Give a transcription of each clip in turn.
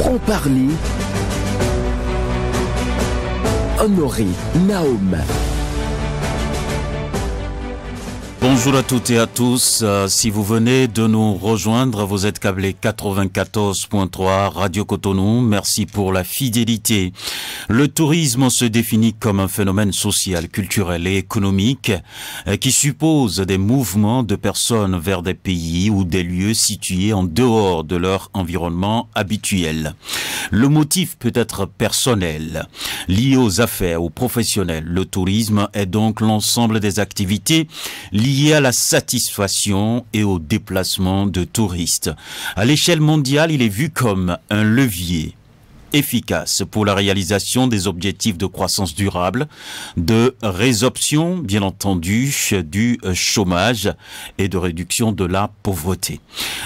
Franc-parler, Honoré Naum. Bonjour à toutes et à tous. Si vous venez de nous rejoindre, vous êtes câblé 94.3 Radio Cotonou. Merci pour la fidélité. Le tourisme se définit comme un phénomène social, culturel et économique qui suppose des mouvements de personnes vers des pays ou des lieux situés en dehors de leur environnement habituel. Le motif peut être personnel, lié aux affaires ou professionnelles. Le tourisme est donc l'ensemble des activités liées à la satisfaction et au déplacement de touristes. À l'échelle mondiale, il est vu comme un levier efficace pour la réalisation des objectifs de croissance durable, de résorption, bien entendu, du chômage et de réduction de la pauvreté.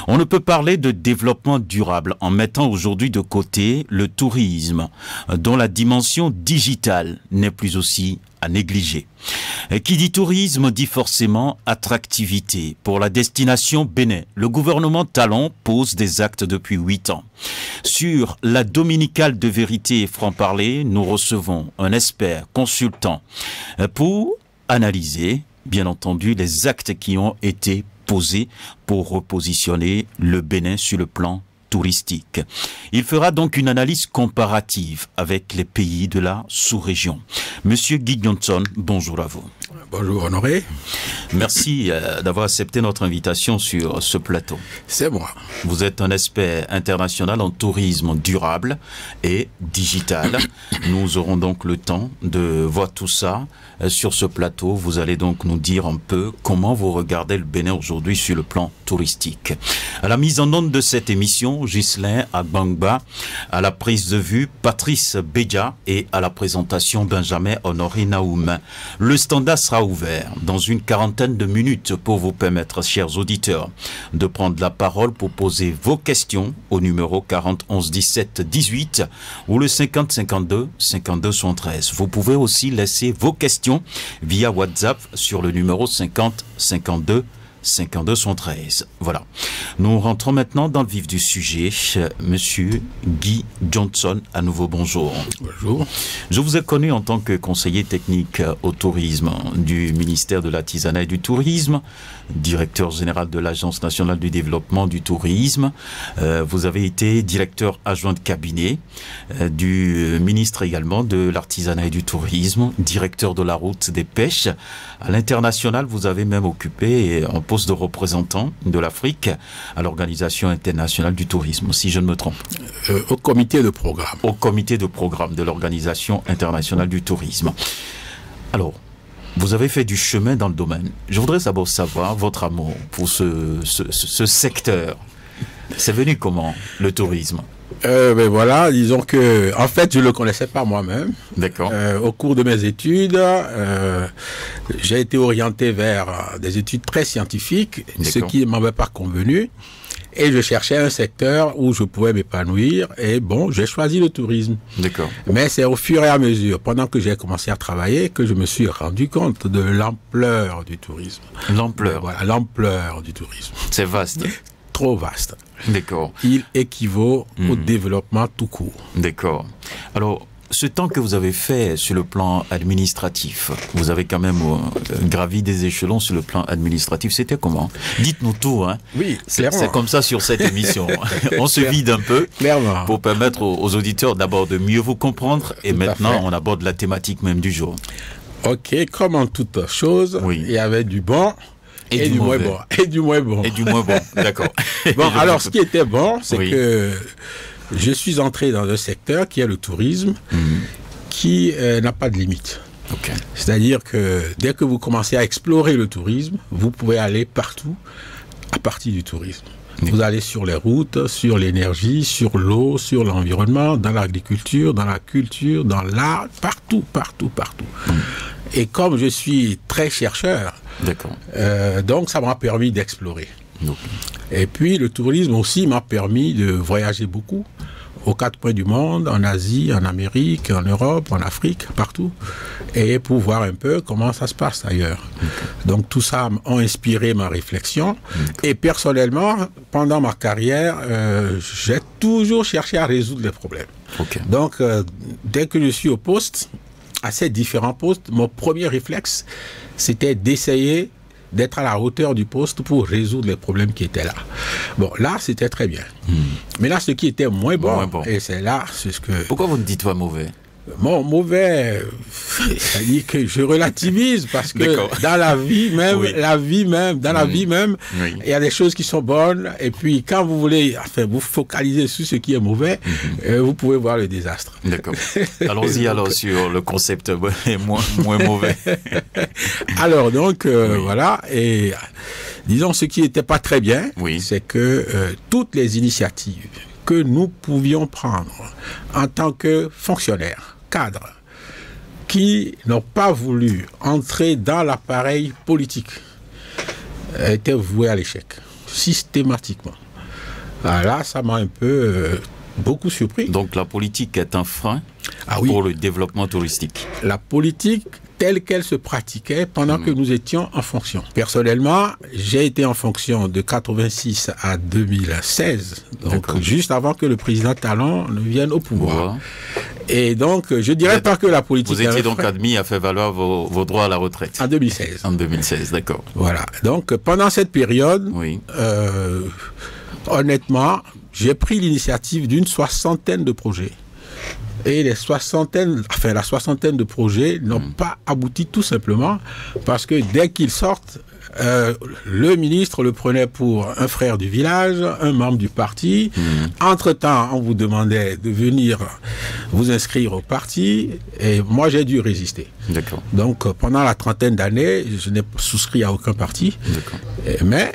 On ne peut parler de développement durable en mettant aujourd'hui de côté le tourisme, dont la dimension digitale n'est plus aussi à négliger. Qui dit tourisme dit forcément attractivité. Pour la destination Bénin, le gouvernement Talon pose des actes depuis 8 ans. Sur la dominicale de vérité et franc-parler, nous recevons un expert consultant pour analyser, bien entendu, les actes qui ont été posés pour repositionner le Bénin sur le plan touristique. Il fera donc une analyse comparative avec les pays de la sous-région. Monsieur Guy Johnson, bonjour à vous. Bonjour Honoré. Merci d'avoir accepté notre invitation sur ce plateau. C'est moi. Vous êtes un expert international en tourisme durable et digital. Nous aurons donc le temps de voir tout ça sur ce plateau. Vous allez donc nous dire un peu comment vous regardez le Bénin aujourd'hui sur le plan touristique. À la mise en onde de cette émission, Ghislain Agbangba, à la prise de vue, Patrice Béja et à la présentation, Benjamin Honoré Naum. Le standard sera ouvert dans une quarantaine de minutes pour vous permettre, chers auditeurs, de prendre la parole pour poser vos questions au numéro 40 11 17 18 ou le 50 52 52 73. Vous pouvez aussi laisser vos questions via WhatsApp sur le numéro 50 52 52 113. Voilà. Nous rentrons maintenant dans le vif du sujet. Monsieur Guy Johnson, à nouveau bonjour. Bonjour. Je vous ai connu en tant que conseiller technique au tourisme du ministère de l'Artisanat et du Tourisme, directeur général de l'Agence nationale du développement du tourisme. Vous avez été directeur adjoint de cabinet du ministre également de l'Artisanat et du Tourisme, directeur de la route des pêches. À l'international, vous avez même occupé un poste de représentant de l'Afrique à l'Organisation internationale du tourisme, si je ne me trompe. Au comité de programme. Au comité de programme de l'Organisation internationale du tourisme. Alors, vous avez fait du chemin dans le domaine. Je voudrais d'abord savoir votre amour pour ce secteur. C'est venu comment, le tourisme? Ben voilà, disons que, en fait, je ne le connaissais pas moi-même. D'accord. Au cours de mes études, j'ai été orienté vers des études très scientifiques, ce qui ne m'avait pas convenu. Et je cherchais un secteur où je pouvais m'épanouir. Et bon, j'ai choisi le tourisme. D'accord. Mais c'est au fur et à mesure, pendant que j'ai commencé à travailler, que je me suis rendu compte de l'ampleur du tourisme. L'ampleur. Voilà, l'ampleur du tourisme. C'est vaste. Trop vaste. D'accord. Il équivaut au développement tout court. D'accord. Alors, ce temps que vous avez fait sur le plan administratif, vous avez quand même gravi des échelons sur le plan administratif, c'était comment? Dites-nous tout, hein. Oui, clairement. C'est comme ça sur cette émission. On se vide un peu clairement pour permettre aux auditeurs d'abord de mieux vous comprendre et maintenant on aborde la thématique même du jour. Ok, comme en toute chose, il y avait du bon. Et du moins bon. Et du moins bon, d'accord. Bon, alors ce qui était bon, c'est que je suis entré dans un secteur qui est le tourisme, qui n'a pas de limite. Okay. C'est-à-dire que dès que vous commencez à explorer le tourisme, vous pouvez aller partout à partir du tourisme. Vous allez sur les routes, sur l'énergie, sur l'eau, sur l'environnement, dans l'agriculture, dans la culture, dans l'art, partout, partout, partout. Et comme je suis très chercheur, donc ça m'a permis d'explorer. Et puis le tourisme aussi m'a permis de voyager beaucoup. aux 4 coins du monde, en Asie, en Amérique, en Europe, en Afrique, partout, et pour voir un peu comment ça se passe ailleurs. Donc tout ça a inspiré ma réflexion. Et personnellement, pendant ma carrière, j'ai toujours cherché à résoudre les problèmes. Donc dès que je suis au poste, à ces différents postes, mon premier réflexe, c'était d'essayer d'être à la hauteur du poste pour résoudre les problèmes qui étaient là. Bon, là, c'était très bien. Mais là, ce qui était moins bon, et c'est là, c'est ce que... Pourquoi vous ne dites pas mauvais? Bon, mauvais, c'est-à-dire que je relativise parce que dans la vie même, il y a des choses qui sont bonnes et puis quand vous voulez, vous focaliser sur ce qui est mauvais, vous pouvez voir le désastre. D'accord. Allons-y alors sur le concept moins mauvais. Alors donc, voilà, et disons ce qui n'était pas très bien, c'est que toutes les initiatives que nous pouvions prendre en tant que fonctionnaires, cadres, qui n'ont pas voulu entrer dans l'appareil politique, étaient voués à l'échec, systématiquement. Alors là, ça m'a un peu beaucoup surpris. Donc la politique est un frein pour le développement touristique. La politique telle qu'elle se pratiquait pendant que nous étions en fonction. Personnellement, j'ai été en fonction de 86 à 2016, donc juste avant que le président Talon ne vienne au pouvoir. Et donc, je dirais pas que la politique... Vous étiez donc admis à faire valoir vos droits à la retraite. En 2016. En 2016, d'accord. Voilà. Donc, pendant cette période, honnêtement, j'ai pris l'initiative d'une 60aine de projets. Et la soixantaine de projets n'ont pas abouti tout simplement parce que dès qu'ils sortent, le ministre le prenait pour un frère du village, un membre du parti. Entre-temps, on vous demandait de venir vous inscrire au parti et moi j'ai dû résister. Donc pendant la 30aine d'années, je n'ai souscrit à aucun parti. Mais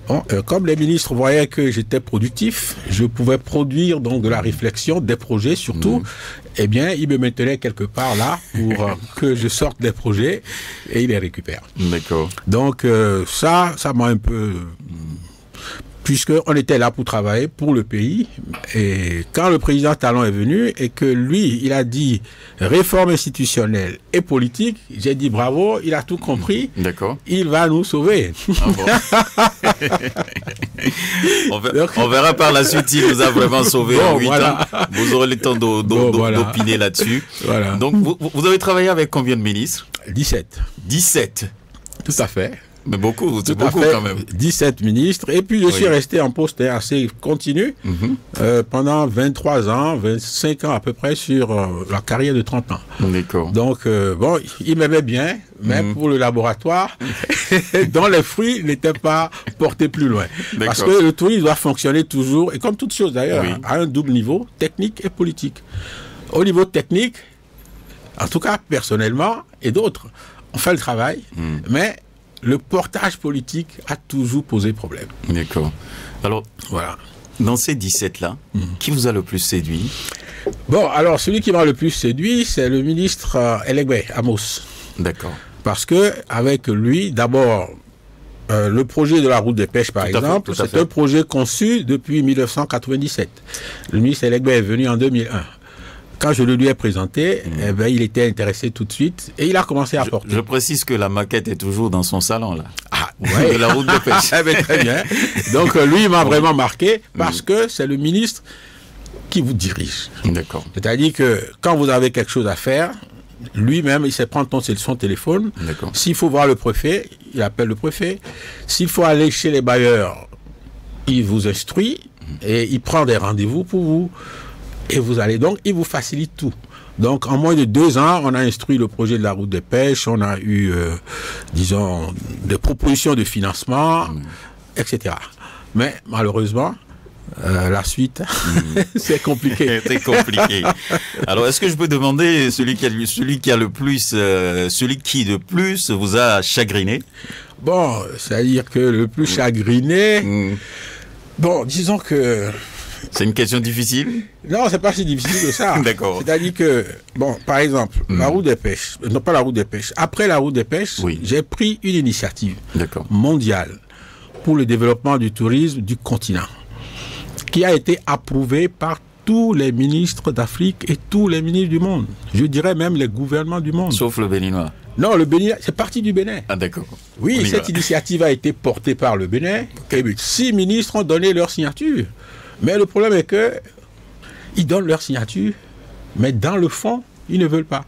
bon, comme les ministres voyaient que j'étais productif, je pouvais produire donc de la réflexion, des projets surtout, eh bien, ils me maintenaient quelque part là pour que je sorte des projets et ils les récupèrent. Donc ça m'a un peu... Puisqu'on était là pour travailler pour le pays, et quand le président Talon est venu et que lui, il a dit réforme institutionnelle et politique, j'ai dit bravo, il a tout compris, il va nous sauver. On verra par la suite s'il nous a vraiment sauvés en 8 ans. Vous aurez le temps d'opiner là-dessus. Donc, vous avez travaillé avec combien de ministres? 17. 17? Tout à fait. Mais beaucoup, c'est beaucoup quand même. 17 ministres. Et puis je suis resté en poste assez continu pendant 23 ans, 25 ans à peu près sur la carrière de 30 ans. Donc, bon, il m'aimait bien, mais pour le laboratoire, dont les fruits n'étaient pas portés plus loin. Parce que le tourisme doit fonctionner toujours, et comme toute chose d'ailleurs, à un double niveau, technique et politique. Au niveau technique, en tout cas personnellement, et d'autres, on fait le travail, mais le portage politique a toujours posé problème. Alors, voilà. Dans ces 17-là, qui vous a le plus séduit? Bon, alors, celui qui m'a le plus séduit, c'est le ministre Elegbe Amos. Parce que, avec lui, d'abord, le projet de la route des pêches, par exemple, c'est un projet conçu depuis 1997. Le ministre Elegbe est venu en 2001. Quand je le lui ai présenté, eh ben, il était intéressé tout de suite et il a commencé à porter. Je précise que la maquette est toujours dans son salon, là. De la route de pêche. Très bien. Donc, lui, il m'a vraiment marqué parce que c'est le ministre qui vous dirige. C'est-à-dire que quand vous avez quelque chose à faire, lui-même, il sait prendre son téléphone. S'il faut voir le préfet, il appelle le préfet. S'il faut aller chez les bailleurs, il vous instruit et il prend des rendez-vous pour vous. Et vous allez donc, il vous facilite tout. Donc, en moins de 2 ans, on a instruit le projet de la route des pêches, on a eu, disons, des propositions de financement, etc. Mais, malheureusement, la suite, c'est compliqué. C'est compliqué. Alors, est-ce que je peux demander celui qui de plus vous a chagriné? Bon, c'est-à-dire que le plus chagriné, bon, disons que... C'est une question difficile? Non, c'est pas si difficile que ça. C'est-à-dire que, bon, par exemple, la route des pêches, non pas la route des pêches, après la route des pêches, j'ai pris une initiative mondiale pour le développement du tourisme du continent, qui a été approuvée par tous les ministres d'Afrique et tous les ministres du monde. Je dirais même les gouvernements du monde. Sauf le Béninois. Non, le Bénin, c'est parti du Bénin. Ah d'accord. Oui, cette initiative a été portée par le Bénin. Et 6 ministres ont donné leur signature. Mais le problème est que ils donnent leur signature, mais dans le fond, ils ne veulent pas.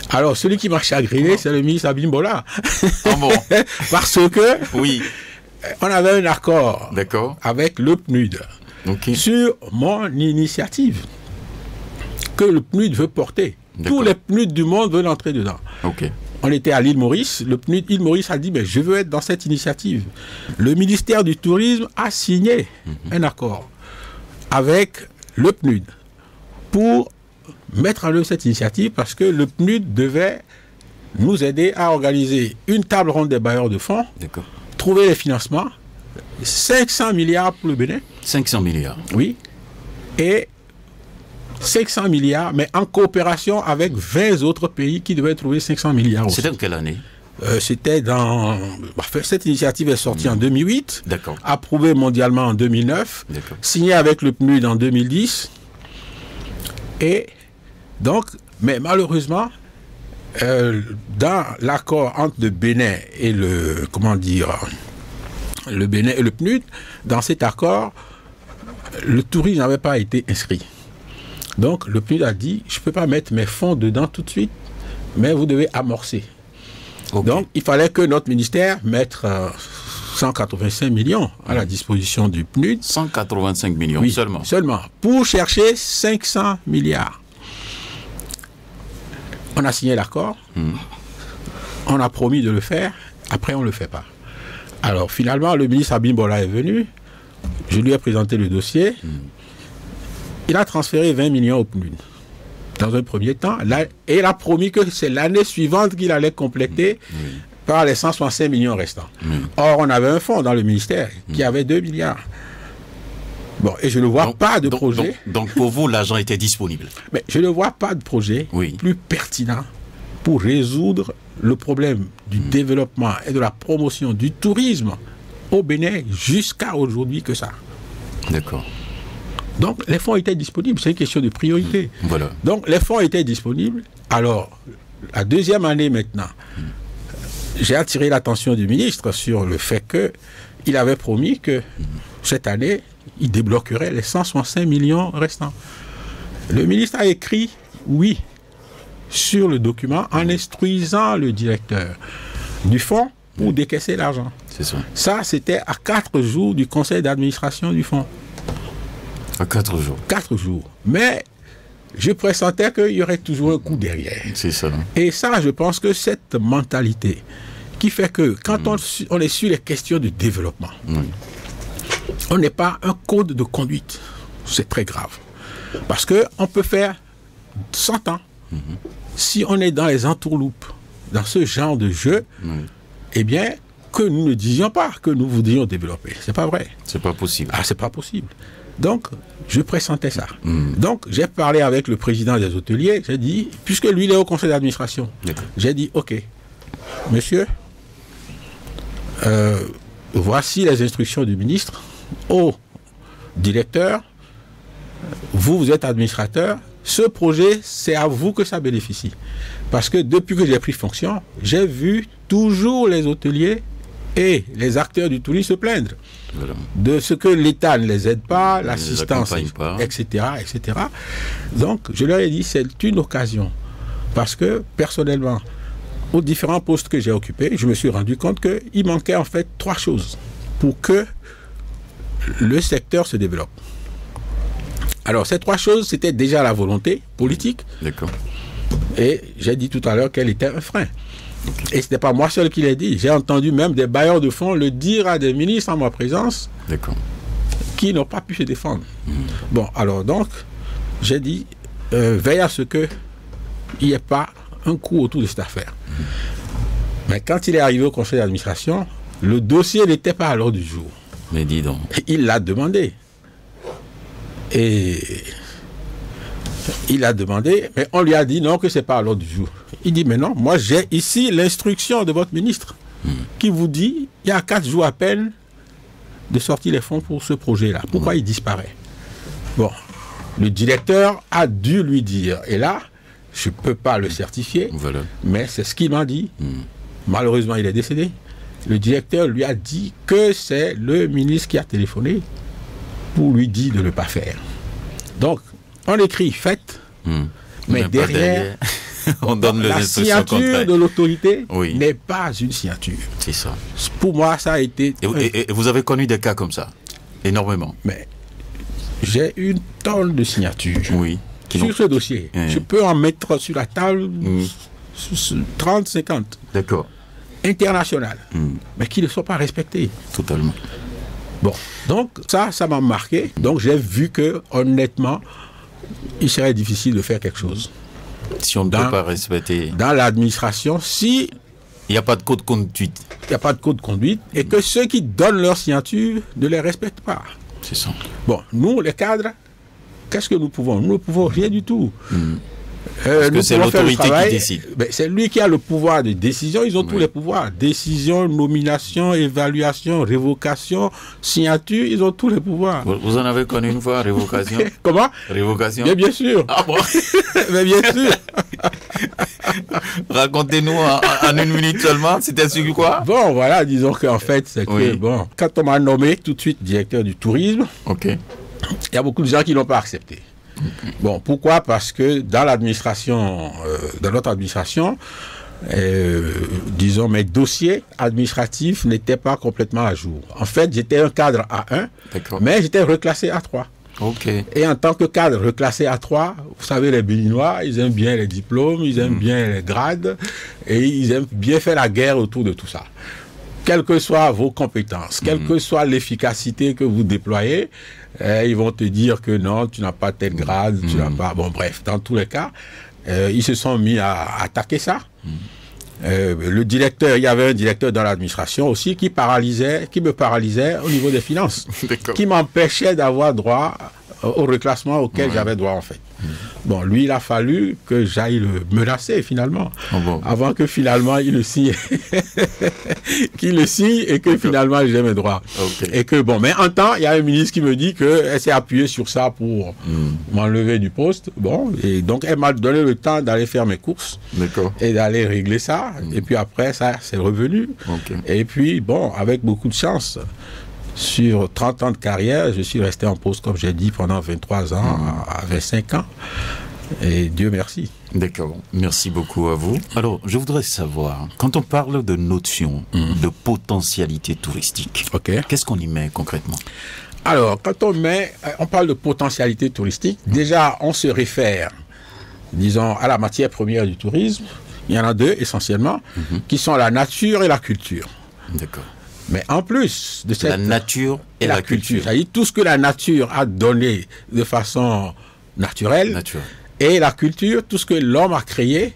Alors, celui qui m'a chagriné, c'est le ministre Abimbola. Ah bon. Parce que oui, on avait un accord avec le PNUD sur mon initiative que le PNUD veut porter. Tous les PNUD du monde veulent entrer dedans. On était à l'île Maurice, le PNUD île Maurice a dit mais je veux être dans cette initiative. Le ministère du Tourisme a signé un accord avec le PNUD pour mettre en œuvre cette initiative parce que le PNUD devait nous aider à organiser une table ronde des bailleurs de fonds, trouver les financements, 500 milliards pour le Bénin. 500 milliards. Oui. Et 500 milliards, mais en coopération avec 20 autres pays qui devaient trouver 500 milliards aussi. C'était en quelle année? C'était dans... Cette initiative est sortie en 2008, approuvée mondialement en 2009, signée avec le PNUD en 2010. Et donc, mais malheureusement, dans l'accord entre le Bénin et le Bénin et le PNUD, dans cet accord, le tourisme n'avait pas été inscrit. Donc, le PNUD a dit, je ne peux pas mettre mes fonds dedans tout de suite, mais vous devez amorcer. Donc, il fallait que notre ministère mette 185 millions à la disposition du PNUD. 185 millions seulement. Seulement, pour chercher 500 milliards. On a signé l'accord, on a promis de le faire, après on ne le fait pas. Alors, finalement, le ministre Abimbola est venu, je lui ai présenté le dossier, il a transféré 20 millions au PNUD. Dans un premier temps, et il a promis que c'est l'année suivante qu'il allait compléter par les 165 millions restants. Or, on avait un fonds dans le ministère qui avait 2 milliards. Bon, et je ne vois pas de projet. Donc, pour vous, l'argent était disponible. Mais je ne vois pas de projet plus pertinent pour résoudre le problème du développement et de la promotion du tourisme au Bénin jusqu'à aujourd'hui que ça. D'accord. Donc, les fonds étaient disponibles. C'est une question de priorité. Voilà. Donc, les fonds étaient disponibles. Alors, la deuxième année maintenant, j'ai attiré l'attention du ministre sur le fait qu'il avait promis que cette année, il débloquerait les 165 millions restants. Le ministre a écrit oui sur le document en instruisant le directeur du fonds pour décaisser l'argent. C'est ça. Ça, c'était à 4 jours du conseil d'administration du fonds. À 4 jours. 4 jours. Mais je pressentais qu'il y aurait toujours un coup derrière. C'est ça. Et ça, je pense que cette mentalité qui fait que quand on est sur les questions de développement, on n'est pas un code de conduite. C'est très grave. Parce qu'on peut faire 100 ans. Si on est dans les entourloupes, dans ce genre de jeu, eh bien, que nous ne disions pas que nous voudrions développer. C'est pas vrai. C'est pas possible. Ah, c'est pas possible. Donc, je pressentais ça. Donc, j'ai parlé avec le président des hôteliers. J'ai dit, puisque lui, il est au conseil d'administration, j'ai dit, OK, monsieur, voici les instructions du ministre au directeur. Vous êtes administrateur. Ce projet, c'est à vous que ça bénéficie. Parce que depuis que j'ai pris fonction, j'ai vu toujours les hôteliers et les acteurs du tourisme se plaindre de ce que l'État ne les aide pas, l'assistance, etc., etc. Donc, je leur ai dit, c'est une occasion. Parce que, personnellement, aux différents postes que j'ai occupés, je me suis rendu compte qu'il manquait en fait 3 choses pour que le secteur se développe. Alors, ces 3 choses, c'était déjà la volonté politique. D'accord. Et j'ai dit tout à l'heure qu'elle était un frein. Et ce n'est pas moi seul qui l'ai dit. J'ai entendu même des bailleurs de fonds le dire à des ministres en ma présence qui n'ont pas pu se défendre. Bon, alors donc, j'ai dit, veille à ce qu'il n'y ait pas un coup autour de cette affaire. Mais quand il est arrivé au conseil d'administration, le dossier n'était pas à l'ordre du jour. Mais dis donc. Il l'a demandé. Et il a demandé, mais on lui a dit non, que ce n'est pas à l'ordre du jour. Il dit, mais non, moi j'ai ici l'instruction de votre ministre qui vous dit, il y a 4 jours à peine de sortir les fonds pour ce projet-là. Pourquoi il disparaît? Bon, Le directeur a dû lui dire, et là, je ne peux pas le certifier, Voilà. mais c'est ce qu'il m'a dit. Malheureusement, il est décédé. Le directeur lui a dit que c'est le ministre qui a téléphoné pour lui dire de ne pas faire. Donc, on écrit faites, mais pas derrière, on donne les la instructions signature contraires. de l'autorité Oui. n'est pas une signature. C'est ça. Pour moi, ça a été... Et vous avez connu des cas comme ça? Énormément. Mais j'ai une tonne de signatures. Oui. Qui Sur n'ont- ce dossier, je peux en mettre sur la table 30, 50 D'accord. internationales, mais qui ne sont pas respectées. Totalement. Bon, donc ça m'a marqué. Donc j'ai vu que, honnêtement, il serait difficile de faire quelque chose. Si on ne peut pas respecter, Dans l'administration, si il n'y a pas de code de conduite. il n'y a pas de code de conduite et que ceux qui donnent leur signature ne les respectent pas. C'est ça. Bon, nous, les cadres, qu'est-ce que nous pouvons? Nous ne pouvons rien du tout. Parce que nous c'est pouvons faire le l'autorité qui travail, décide. mais c'est lui qui a le pouvoir de décision. Ils ont tous les pouvoirs. Décision, nomination, évaluation, révocation, signature. Ils ont tous les pouvoirs. Vous en avez connu une fois, révocation? Comment? Révocation? Mais bien sûr. Ah bon? Mais bien sûr. Racontez-nous en une minute seulement, c'était sur quoi? Bon, voilà, disons qu'en fait, c'est que, Oui. bon, quand on m'a nommé tout de suite directeur du tourisme, Ok. il y a beaucoup de gens qui n'ont pas accepté. Bon, pourquoi? Parce que dans l'administration, dans notre administration, disons, mes dossiers administratifs n'étaient pas complètement à jour. En fait, j'étais un cadre A1, D'accord. mais j'étais reclassé A3. Ok. Et en tant que cadre reclassé A3, vous savez, les Béninois, ils aiment bien les diplômes, ils aiment bien les grades, et ils aiment bien faire la guerre autour de tout ça. Quelles que soient vos compétences, quelle que soit l'efficacité que vous déployez, ils vont te dire que non, tu n'as pas tel grade, tu n'as pas... Bon, bref, dans tous les cas, ils se sont mis à attaquer ça. Le directeur, il y avait un directeur dans l'administration aussi qui me paralysait au niveau des finances, D'accord. qui m'empêchait d'avoir droit au reclassement auquel j'avais droit en fait. Bon, lui, il a fallu que j'aille le menacer finalement, Oh bon. avant que finalement il le signe, qu'il le signe et que finalement j'ai mes droits. Ok. Et que bon, mais en temps, il y a un ministre qui me dit qu'elle s'est appuyée sur ça pour m'enlever du poste. Bon, et donc elle m'a donné le temps d'aller faire mes courses D'accord. et d'aller régler ça. Et puis après, ça, c'est revenu. Ok. Et puis, bon, avec beaucoup de chance, sur 30 ans de carrière, je suis resté en poste, comme j'ai dit, pendant 23 ans, à 25 ans. Et Dieu merci. D'accord. Merci beaucoup à vous. Alors, je voudrais savoir, quand on parle de notion de potentialité touristique, OK. qu'est-ce qu'on y met concrètement? Alors, quand on parle de potentialité touristique, déjà, on se réfère, disons, à la matière première du tourisme. Il y en a deux, essentiellement, qui sont la nature et la culture. D'accord. Mais en plus de cette... La nature et la culture. C'est-à-dire tout ce que la nature a donné de façon naturelle, Nature. et la culture, tout ce que l'homme a créé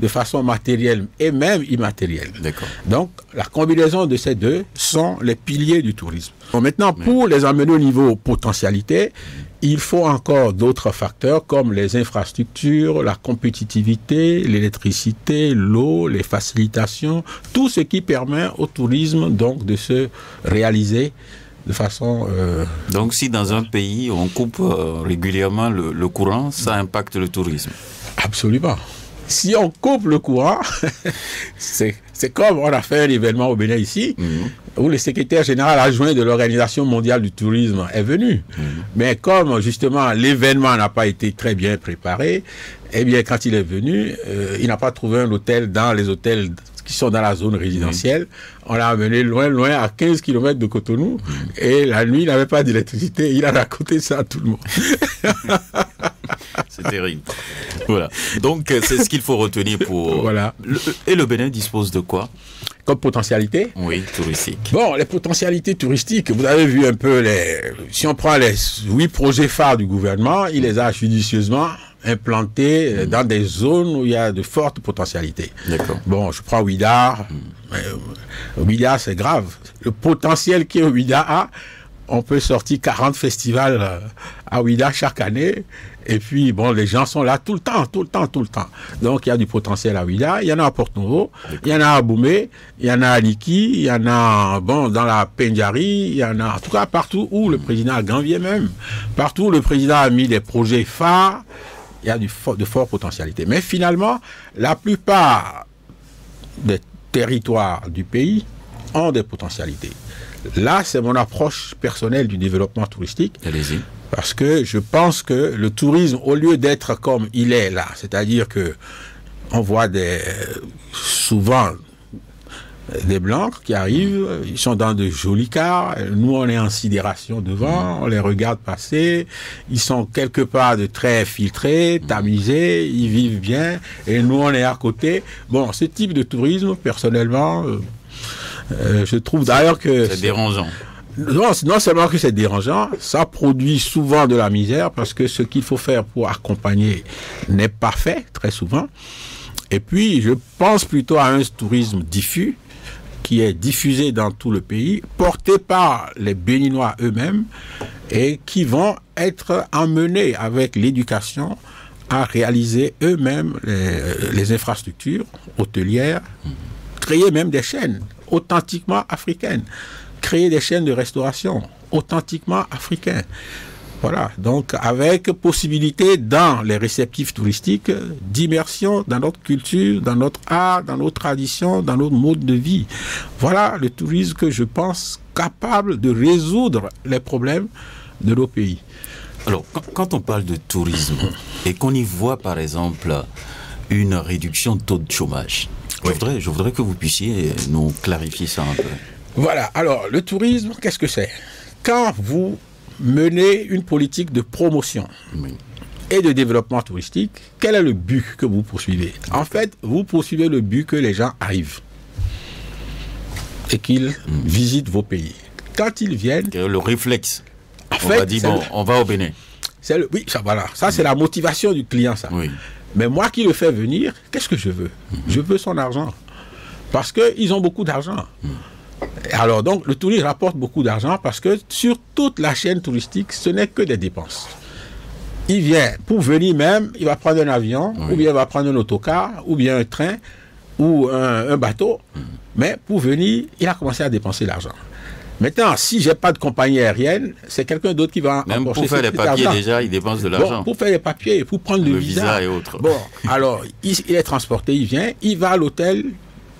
de façon matérielle et même immatérielle. D'accord. Donc, la combinaison de ces deux sont les piliers du tourisme. Bon, maintenant, pour les amener au niveau potentialité, il faut encore d'autres facteurs comme les infrastructures, la compétitivité, l'électricité, l'eau, les facilitations, tout ce qui permet au tourisme donc de se réaliser de façon... Donc, si dans un pays, on coupe régulièrement le courant, ça impacte le tourisme. Absolument. Si on coupe le courant, c'est comme on a fait un événement au Bénin ici, où le secrétaire général adjoint de l'Organisation mondiale du tourisme est venu. Mais comme justement l'événement n'a pas été très bien préparé, eh bien quand il est venu, il n'a pas trouvé un hôtel dans les hôtels qui sont dans la zone résidentielle. On l'a amené loin, loin, à 15 km de Cotonou. Et la nuit, il n'avait pas d'électricité. Il a raconté ça à tout le monde. C'est terrible. Voilà. Donc, c'est ce qu'il faut retenir pour... Voilà. Et le Bénin dispose de quoi? Comme potentialité? Oui, touristique. Bon, les potentialités touristiques, vous avez vu un peu si on prend les 8 projets phares du gouvernement, il les a judicieusement implantés dans des zones où il y a de fortes potentialités. D'accord. Bon, je prends Ouida. Ouida, c'est grave. Le potentiel qu'Ouida a, on peut sortir 40 festivals à Ouidah chaque année. Et puis, bon, les gens sont là tout le temps. Donc, il y a du potentiel à Ouidah. Il y en a à Porto-Novo, il y en a à Boumé, il y en a à Liki, il y en a, bon, dans la Pendjari, il y en a, en tout cas, partout où le président a Gambier même, partout où le président a mis des projets phares, il y a de fortes potentialités. Mais finalement, la plupart des territoires du pays ont des potentialités. Là, c'est mon approche personnelle du développement touristique. Allez-y. Parce que je pense que le tourisme, au lieu d'être comme il est là, c'est-à-dire que on voit souvent des Blancs qui arrivent, ils sont dans de jolis cars, nous on est en sidération devant, on les regarde passer, ils sont quelque part de très filtrés, tamisés, ils vivent bien, et nous on est à côté. Bon, ce type de tourisme, personnellement, je trouve d'ailleurs que... C'est dérangeant. Non seulement que c'est dérangeant, ça produit souvent de la misère parce que ce qu'il faut faire pour accompagner n'est pas fait, très souvent. Et puis, je pense plutôt à un tourisme diffus qui est diffusé dans tout le pays, porté par les Béninois eux-mêmes et qui vont être emmenés avec l'éducation à réaliser eux-mêmes les infrastructures hôtelières, créer même des chaînes authentiquement africaines. Créer des chaînes de restauration authentiquement africaines. Voilà, donc avec possibilité dans les réceptifs touristiques d'immersion dans notre culture, dans notre art, dans nos traditions, dans notre mode de vie. Voilà le tourisme que je pense capable de résoudre les problèmes de nos pays. Alors, quand on parle de tourisme et qu'on y voit par exemple une réduction de taux de chômage, oui. je voudrais que vous puissiez nous clarifier ça un peu. Voilà, alors le tourisme, qu'est-ce que c'est? Quand vous menez une politique de promotion et de développement touristique, quel est le but que vous poursuivez? En fait, vous poursuivez le but que les gens arrivent et qu'ils visitent vos pays. Quand ils viennent... Le réflexe, on va dire, bon, on va au Bénin. Oui, ça, voilà, ça c'est la motivation du client, ça. Oui. Mais moi qui le fais venir, qu'est-ce que je veux? Je veux son argent. Parce qu'ils ont beaucoup d'argent. Alors donc le tourisme rapporte beaucoup d'argent parce que sur toute la chaîne touristique, ce n'est que des dépenses. Il vient, pour venir même, il va prendre un avion, ou bien il va prendre un autocar, ou bien un train, ou un bateau. Mais pour venir, il a commencé à dépenser l'argent. Maintenant, si j'ai pas de compagnie aérienne, c'est quelqu'un d'autre qui va même pour faire les papiers déjà, il dépense de l'argent. Bon, pour faire les papiers, pour prendre le visa et autres. Bon, alors il est transporté, il vient, il va à l'hôtel,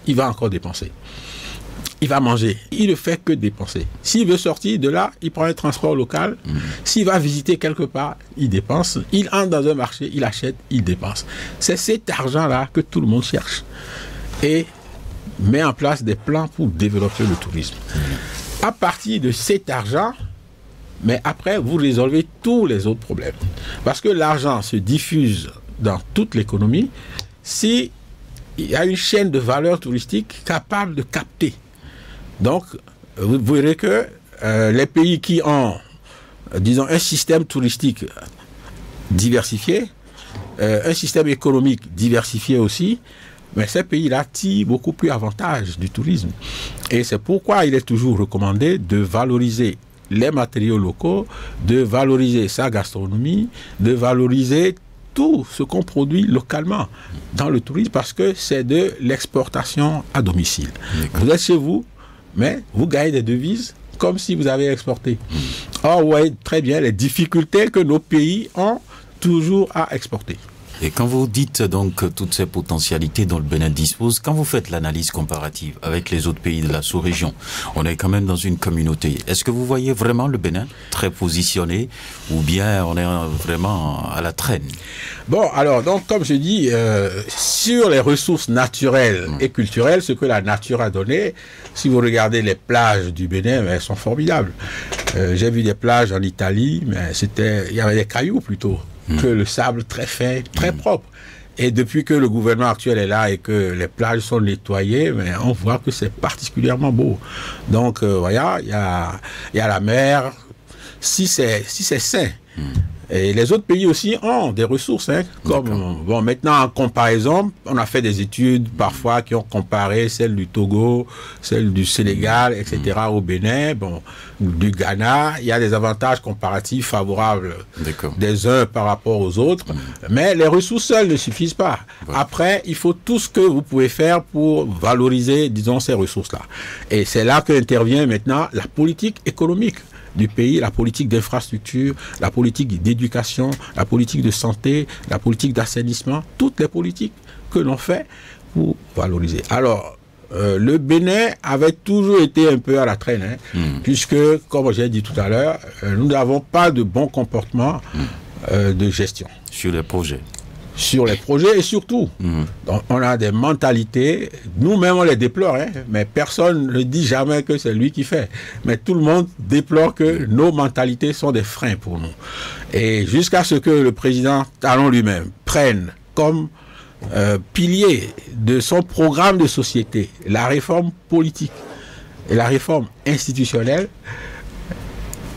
il va encore dépenser. Il va manger. Il ne fait que dépenser. S'il veut sortir de là, il prend un transport local. S'il va visiter quelque part, il dépense. Il entre dans un marché, il achète, il dépense. C'est cet argent-là que tout le monde cherche. Et met en place des plans pour développer le tourisme. À partir de cet argent, mais après, vous résolvez tous les autres problèmes. Parce que l'argent se diffuse dans toute l'économie si il y a une chaîne de valeur touristique capable de capter. Donc, vous verrez que les pays qui ont, disons, un système touristique diversifié, un système économique diversifié aussi, mais ces pays-là tirent beaucoup plus avantage du tourisme. Et c'est pourquoi il est toujours recommandé de valoriser les matériaux locaux, de valoriser sa gastronomie, de valoriser tout ce qu'on produit localement dans le tourisme, parce que c'est de l'exportation à domicile. Vous êtes chez vous, mais vous gagnez des devises comme si vous avez exporté. Or, vous voyez très bien les difficultés que nos pays ont toujours à exporter. Et quand vous dites donc toutes ces potentialités dont le Bénin dispose, quand vous faites l'analyse comparative avec les autres pays de la sous-région, on est quand même dans une communauté. Est-ce que vous voyez vraiment le Bénin très positionné ou bien on est vraiment à la traîne? Bon, alors, donc, comme je dis, sur les ressources naturelles et culturelles, ce que la nature a donné, si vous regardez les plages du Bénin, elles sont formidables. J'ai vu des plages en Italie, mais il y avait des cailloux plutôt que le sable très fin, très propre. Et depuis que le gouvernement actuel est là et que les plages sont nettoyées, mais on voit que c'est particulièrement beau. Donc, voilà, il y a la mer. Si c'est sain, Et les autres pays aussi ont des ressources. Hein, comme, bon, maintenant, en comparaison, on a fait des études parfois qui ont comparé celles du Togo, celles du Sénégal, etc. au Bénin, bon, du Ghana. Il y a des avantages comparatifs favorables des uns par rapport aux autres. Mais les ressources seules ne suffisent pas. Après, il faut tout ce que vous pouvez faire pour valoriser, disons, ces ressources-là. Et c'est là qu'intervient maintenant la politique économique du pays, la politique d'infrastructure, la politique d'éducation, la politique de santé, la politique d'assainissement, toutes les politiques que l'on fait pour valoriser. Alors, le Bénin avait toujours été un peu à la traîne, hein, puisque, comme j'ai dit tout à l'heure, nous n'avons pas de bon comportement de gestion. Sur les projets. Sur les projets et surtout, donc on a des mentalités, nous-mêmes on les déplore, hein, mais personne ne dit jamais que c'est lui qui fait. Mais tout le monde déplore que nos mentalités sont des freins pour nous. Et jusqu'à ce que le président Talon lui-même prenne comme pilier de son programme de société la réforme politique et la réforme institutionnelle,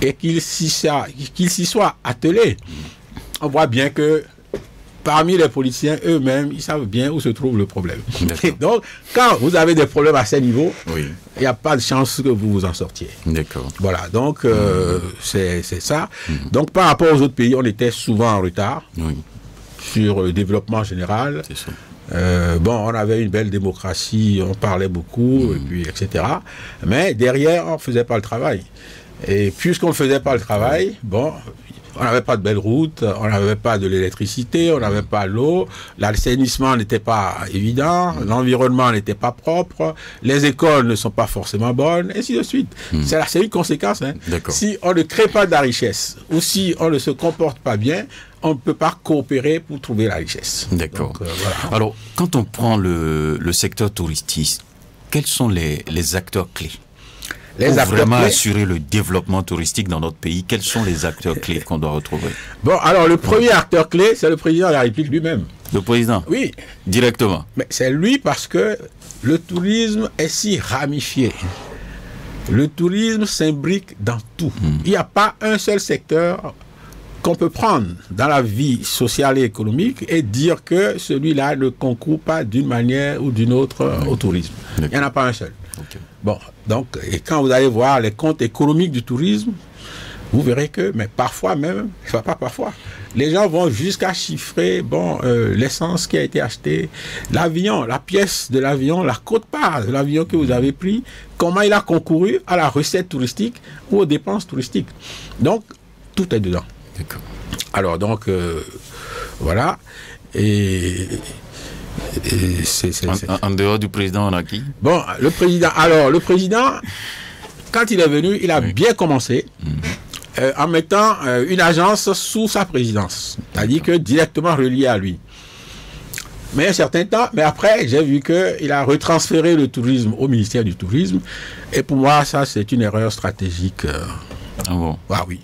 et qu'il s'y soit attelé, on voit bien que parmi les politiciens eux-mêmes, ils savent bien où se trouve le problème. Et donc, quand vous avez des problèmes à ces niveaux, il n'y a pas de chance que vous vous en sortiez. D'accord. Voilà, donc c'est ça. Donc, par rapport aux autres pays, on était souvent en retard sur le développement général. C'est ça. Bon, on avait une belle démocratie, on parlait beaucoup, et puis, etc. Mais derrière, on ne faisait pas le travail. Et puisqu'on ne faisait pas le travail, bon, on n'avait pas de belles routes, on n'avait pas de l'électricité, on n'avait pas l'eau, l'assainissement n'était pas évident, l'environnement n'était pas propre, les écoles ne sont pas forcément bonnes, et ainsi de suite. C'est une conséquence. Hein. Si on ne crée pas de la richesse, ou si on ne se comporte pas bien, on ne peut pas coopérer pour trouver la richesse. D'accord. Voilà. Alors, quand on prend le secteur touristique, quels sont les acteurs clés pour vraiment assurer le développement touristique dans notre pays? Quels sont les acteurs clés qu'on doit retrouver? Bon, alors le premier acteur clé, c'est le président de la République lui-même. Le président? Oui. Directement? Mais c'est lui parce que le tourisme est si ramifié. Le tourisme s'imbrique dans tout. Il n'y a pas un seul secteur qu'on peut prendre dans la vie sociale et économique et dire que celui-là ne concourt pas d'une manière ou d'une autre au tourisme. Il n'y en a pas un seul. Bon, donc, et quand vous allez voir les comptes économiques du tourisme, vous verrez que, mais parfois même, pas parfois, les gens vont jusqu'à chiffrer, bon, l'essence qui a été achetée, l'avion, la pièce de l'avion, la quote-part de l'avion que vous avez pris, comment il a concouru à la recette touristique ou aux dépenses touristiques. Donc, tout est dedans. D'accord. Alors, donc, voilà. En dehors du président, on a qui? Bon, le président, quand il est venu, il a bien commencé en mettant une agence sous sa présidence, c'est-à-dire que directement reliée à lui. Mais un certain temps, mais après, j'ai vu qu'il a retransféré le tourisme au ministère du Tourisme, et pour moi, ça, c'est une erreur stratégique. Ah bon? Ah oui.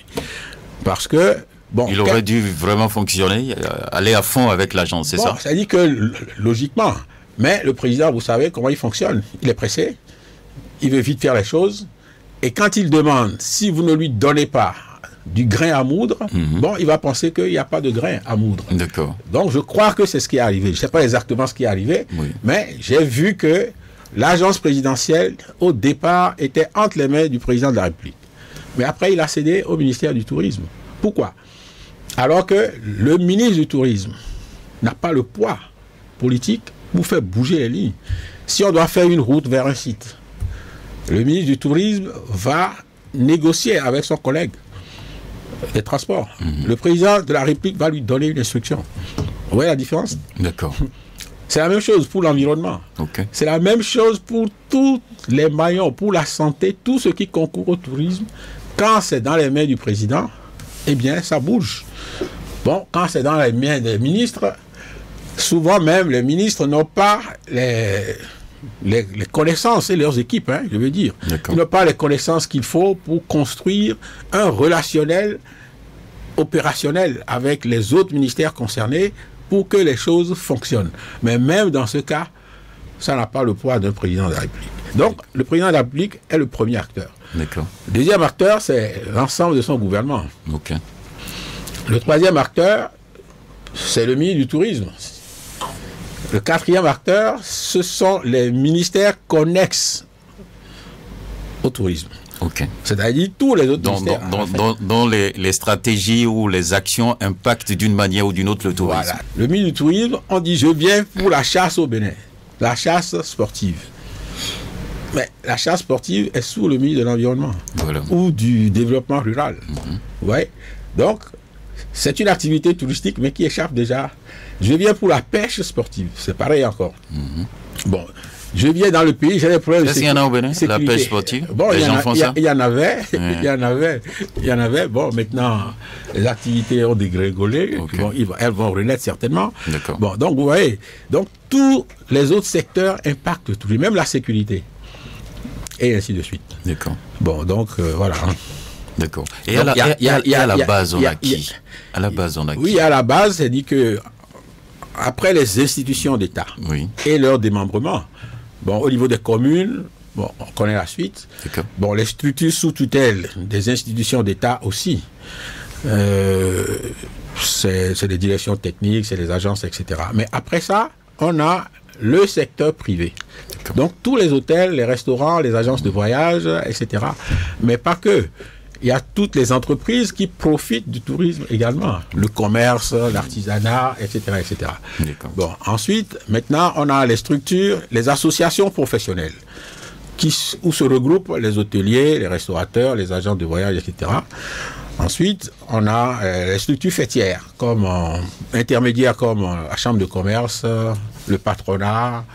Parce que bon, il aurait dû vraiment fonctionner, aller à fond avec l'agence, c'est ça? C'est-à-dire que, logiquement, mais le président, vous savez comment il fonctionne. Il est pressé, il veut vite faire les choses, et quand il demande, si vous ne lui donnez pas du grain à moudre, bon, il va penser qu'il n'y a pas de grain à moudre. D'accord. Donc, je crois que c'est ce qui est arrivé. Je ne sais pas exactement ce qui est arrivé, mais j'ai vu que l'agence présidentielle, au départ, était entre les mains du président de la République. Mais après, il a cédé au ministère du Tourisme. Pourquoi? Alors que le ministre du Tourisme n'a pas le poids politique pour faire bouger les lignes. Si on doit faire une route vers un site, le ministre du Tourisme va négocier avec son collègue des transports. Le président de la République va lui donner une instruction. Vous voyez la différence? D'accord. C'est la même chose pour l'environnement. C'est la même chose pour tous les maillons, pour la santé, tout ce qui concourt au tourisme. Quand c'est dans les mains du président, eh bien, ça bouge. Bon, quand c'est dans les mains des ministres, souvent même, les ministres n'ont pas les connaissances et leurs équipes, hein, je veux dire. Ils n'ont pas les connaissances qu'il faut pour construire un relationnel opérationnel avec les autres ministères concernés pour que les choses fonctionnent. Mais même dans ce cas, ça n'a pas le poids d'un président de la République. Donc, le président de la République est le premier acteur. Le deuxième acteur, c'est l'ensemble de son gouvernement. Le troisième acteur, c'est le ministre du Tourisme. Le quatrième acteur, ce sont les ministères connexes au tourisme. Ok. C'est-à-dire tous les autres ministères. Dont les stratégies ou les actions impactent d'une manière ou d'une autre le tourisme. Voilà. Le ministre du Tourisme, on dit je viens pour la chasse au Bénin, la chasse sportive. Mais la chasse sportive est sous le ministre de l'Environnement ou du Développement rural. Ouais. Donc, c'est une activité touristique, mais qui échappe déjà. Je viens pour la pêche sportive, c'est pareil encore. Bon, je viens dans le pays, j'ai des problèmes de sécurité. Est-ce qu'il y en a au Bénin, la pêche sportive? Bon, il y en avait. Bon, maintenant, les activités ont dégringolé. Okay. Bon, elles vont renaître certainement. Bon, donc, vous voyez, donc tous les autres secteurs impactent tout, même la sécurité. Et ainsi de suite. D'accord. Bon, donc, voilà. D'accord. Et à la base, on a qui? À la base, on a qui? Oui, à la base, c'est dit que après les institutions d'État et leur démembrement, bon, au niveau des communes, bon, on connaît la suite. Bon, les structures sous tutelle des institutions d'État aussi. C'est les directions techniques, c'est les agences, etc. Mais après ça, on a le secteur privé. Donc, tous les hôtels, les restaurants, les agences de voyage, etc. Mais pas que. Il y a toutes les entreprises qui profitent du tourisme également. Le commerce, l'artisanat, etc., etc. Bon, ensuite, maintenant, on a les structures, les associations professionnelles où se regroupent les hôteliers, les restaurateurs, les agents de voyage, etc. Ensuite, on a les structures fêtières, comme intermédiaires comme la chambre de commerce, le patronat,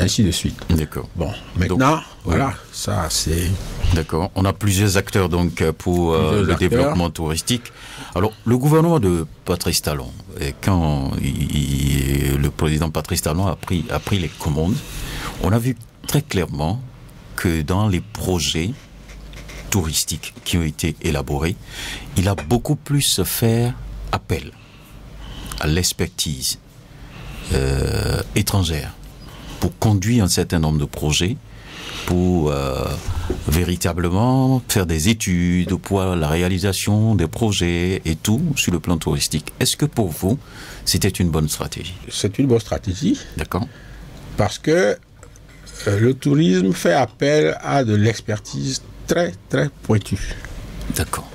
ainsi de suite. D'accord. Bon, maintenant, voilà, ça c'est... D'accord. On a plusieurs acteurs donc pour le développement touristique. Alors, le gouvernement de Patrice Talon, quand le président Patrice Talon a pris les commandes, on a vu très clairement que dans les projets touristiques qui ont été élaborés, il a beaucoup plus fait appel à l'expertise étrangère pour conduire un certain nombre de projets, pour véritablement faire des études, pour la réalisation des projets et tout sur le plan touristique. Est-ce que pour vous, c'était une bonne stratégie? C'est une bonne stratégie. D'accord. Parce que le tourisme fait appel à de l'expertise très, très pointue. D'accord.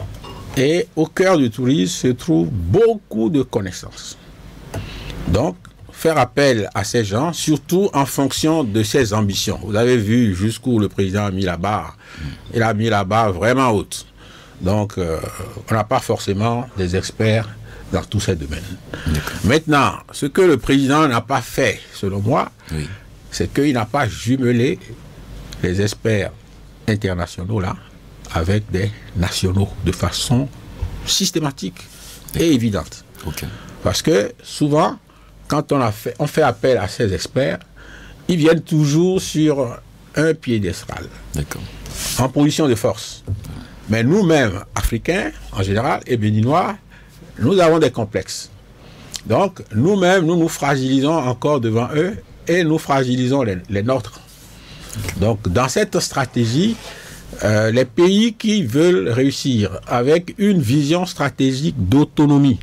Et au cœur du tourisme se trouve beaucoup de connaissances. Donc, faire appel à ces gens, surtout en fonction de ses ambitions. Vous avez vu jusqu'où le président a mis la barre. Il a mis la barre vraiment haute. Donc, on n'a pas forcément des experts dans tous ces domaines. Maintenant, ce que le président n'a pas fait, selon moi, c'est qu'il n'a pas jumelé les experts internationaux là avec des nationaux de façon systématique et évidente. Parce que souvent, quand on fait appel à ces experts, ils viennent toujours sur un piédestal, en position de force. Mais nous-mêmes, Africains, en général, et Béninois, nous avons des complexes. Donc, nous-mêmes, nous nous fragilisons encore devant eux et nous fragilisons les nôtres. Donc, dans cette stratégie, les pays qui veulent réussir avec une vision stratégique d'autonomie,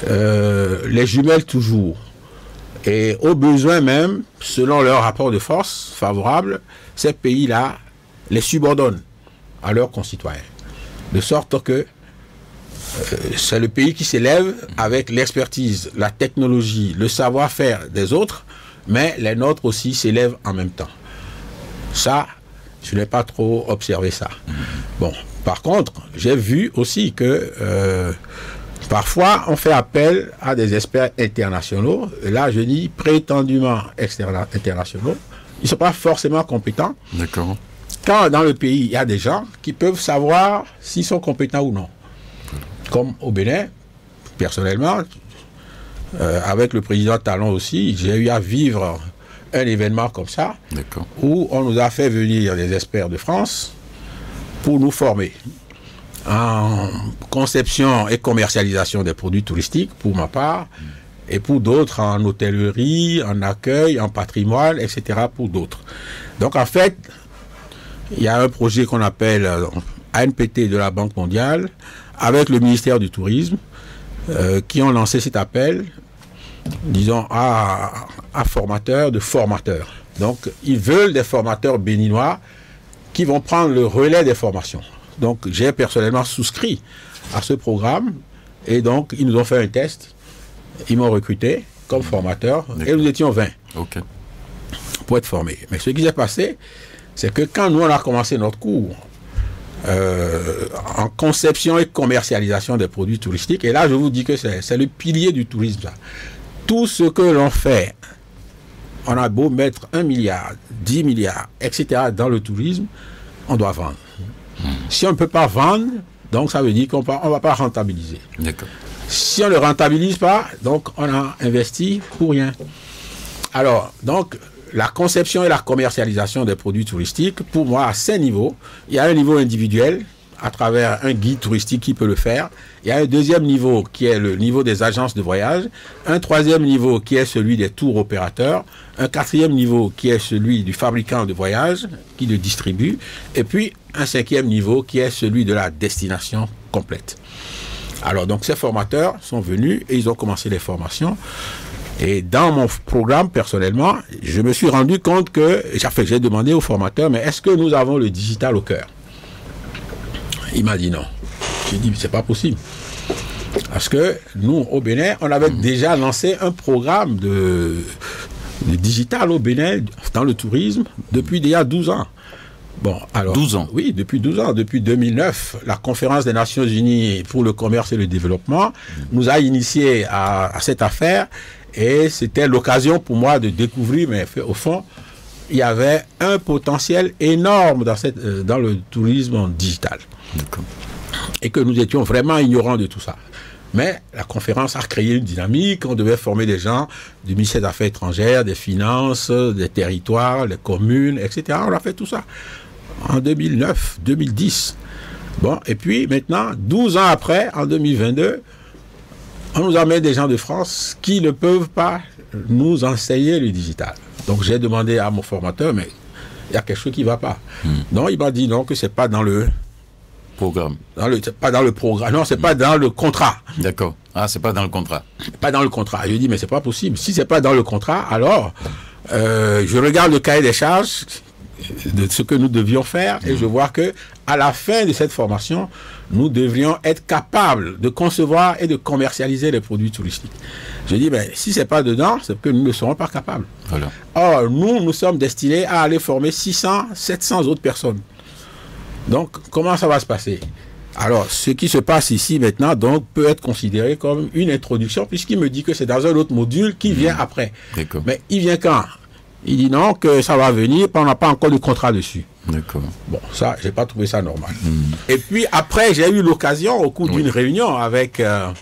les jumellent toujours. Et au besoin même, selon leur rapport de force favorable, ces pays-là les subordonnent à leurs concitoyens. De sorte que c'est le pays qui s'élève avec l'expertise, la technologie, le savoir-faire des autres, mais les nôtres aussi s'élèvent en même temps. Ça, je n'ai pas trop observé ça. Bon, par contre, j'ai vu aussi que parfois, on fait appel à des experts internationaux. Et là, je dis prétendument internationaux. Ils ne sont pas forcément compétents. D'accord. Quand dans le pays, il y a des gens qui peuvent savoir s'ils sont compétents ou non. Comme au Bénin, personnellement, avec le président Talon aussi, j'ai eu à vivre un événement comme ça, où on nous a fait venir des experts de France pour nous former en conception et commercialisation des produits touristiques, pour ma part, et pour d'autres en hôtellerie, en accueil, en patrimoine, etc. pour d'autres. Donc en fait, il y a un projet qu'on appelle ANPT de la Banque mondiale, avec le ministère du Tourisme, qui ont lancé cet appel, disons, à formateurs de formateurs. Donc, ils veulent des formateurs béninois qui vont prendre le relais des formations. Donc, j'ai personnellement souscrit à ce programme, et donc, ils nous ont fait un test, ils m'ont recruté comme formateur, et nous étions 20 pour être formés. Mais ce qui s'est passé, c'est que quand nous, on a commencé notre cours, en conception et commercialisation des produits touristiques, et là je vous dis que c'est le pilier du tourisme, ça. Tout ce que l'on fait, on a beau mettre 1 milliard, 10 milliards, etc. dans le tourisme, on doit vendre. Si on ne peut pas vendre, donc ça veut dire qu'on ne va pas rentabiliser. Si on ne rentabilise pas, donc on a investi pour rien. Alors, donc, la conception et la commercialisation des produits touristiques, pour moi, à 5 niveaux. Il y a un niveau individuel, à travers un guide touristique qui peut le faire. Il y a un deuxième niveau, qui est le niveau des agences de voyage. Un troisième niveau, qui est celui des tours opérateurs. Un quatrième niveau, qui est celui du fabricant de voyage, qui le distribue. Et puis, un cinquième niveau, qui est celui de la destination complète. Alors, donc, ces formateurs sont venus et ils ont commencé les formations. Et dans mon programme, personnellement, je me suis rendu compte que, j'ai demandé au formateur, mais est-ce que nous avons le digital au cœur? Il m'a dit non. J'ai dit, c'est pas possible. Parce que nous, au Bénin, on avait déjà lancé un programme de digital au Bénin, dans le tourisme, depuis déjà 12 ans. Bon, alors, 12 ans. Oui, depuis 12 ans. Depuis 2009, la Conférence des Nations Unies pour le commerce et le développement nous a initiés à cette affaire. Et c'était l'occasion pour moi de découvrir, mais au fond, il y avait un potentiel énorme dans le tourisme digital. Et que nous étions vraiment ignorants de tout ça. Mais la conférence a créé une dynamique, on devait former des gens du ministère des Affaires étrangères, des Finances, des territoires, des communes, etc. On a fait tout ça en 2009, 2010. Bon, et puis maintenant, 12 ans après, en 2022, on nous amène des gens de France qui ne peuvent pas nous enseigner le digital. Donc j'ai demandé à mon formateur, mais il y a quelque chose qui ne va pas. Non, il m'a dit non, que ce n'est pas dans le programme. Pas dans le programme. Non, c'est pas dans le contrat. D'accord. Ah, c'est pas dans le contrat. Pas dans le contrat. Je dis, mais c'est pas possible. Si c'est pas dans le contrat, alors je regarde le cahier des charges de ce que nous devions faire et je vois que à la fin de cette formation, nous devrions être capables de concevoir et de commercialiser les produits touristiques. Je dis, ben, si c'est pas dedans, c'est que nous ne serons pas capables. Voilà. Or, nous sommes destinés à aller former 600, 700 autres personnes. Donc, comment ça va se passer? Alors, ce qui se passe ici maintenant, donc, peut être considéré comme une introduction, puisqu'il me dit que c'est dans un autre module qui vient après. Mais il vient quand? Il dit non, que ça va venir, on n'a pas encore de contrat dessus. D'accord. Bon, ça, j'ai pas trouvé ça normal. Et puis, après, j'ai eu l'occasion, au cours d'une réunion avec le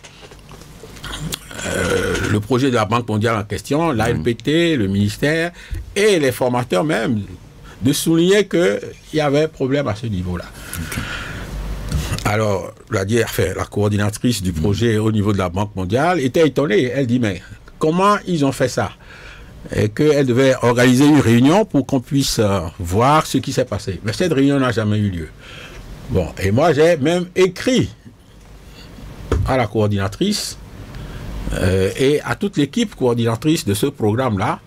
projet de la Banque mondiale en question, l'ANPT, le ministère et les formateurs même, de souligner qu'il y avait un problème à ce niveau-là. Alors, la coordinatrice du projet au niveau de la Banque mondiale était étonnée. Elle dit, mais comment ils ont fait ça? Et qu'elle devait organiser une réunion pour qu'on puisse voir ce qui s'est passé. Mais cette réunion n'a jamais eu lieu. Bon, et moi, j'ai même écrit à la coordinatrice et à toute l'équipe coordinatrice de ce programme-là.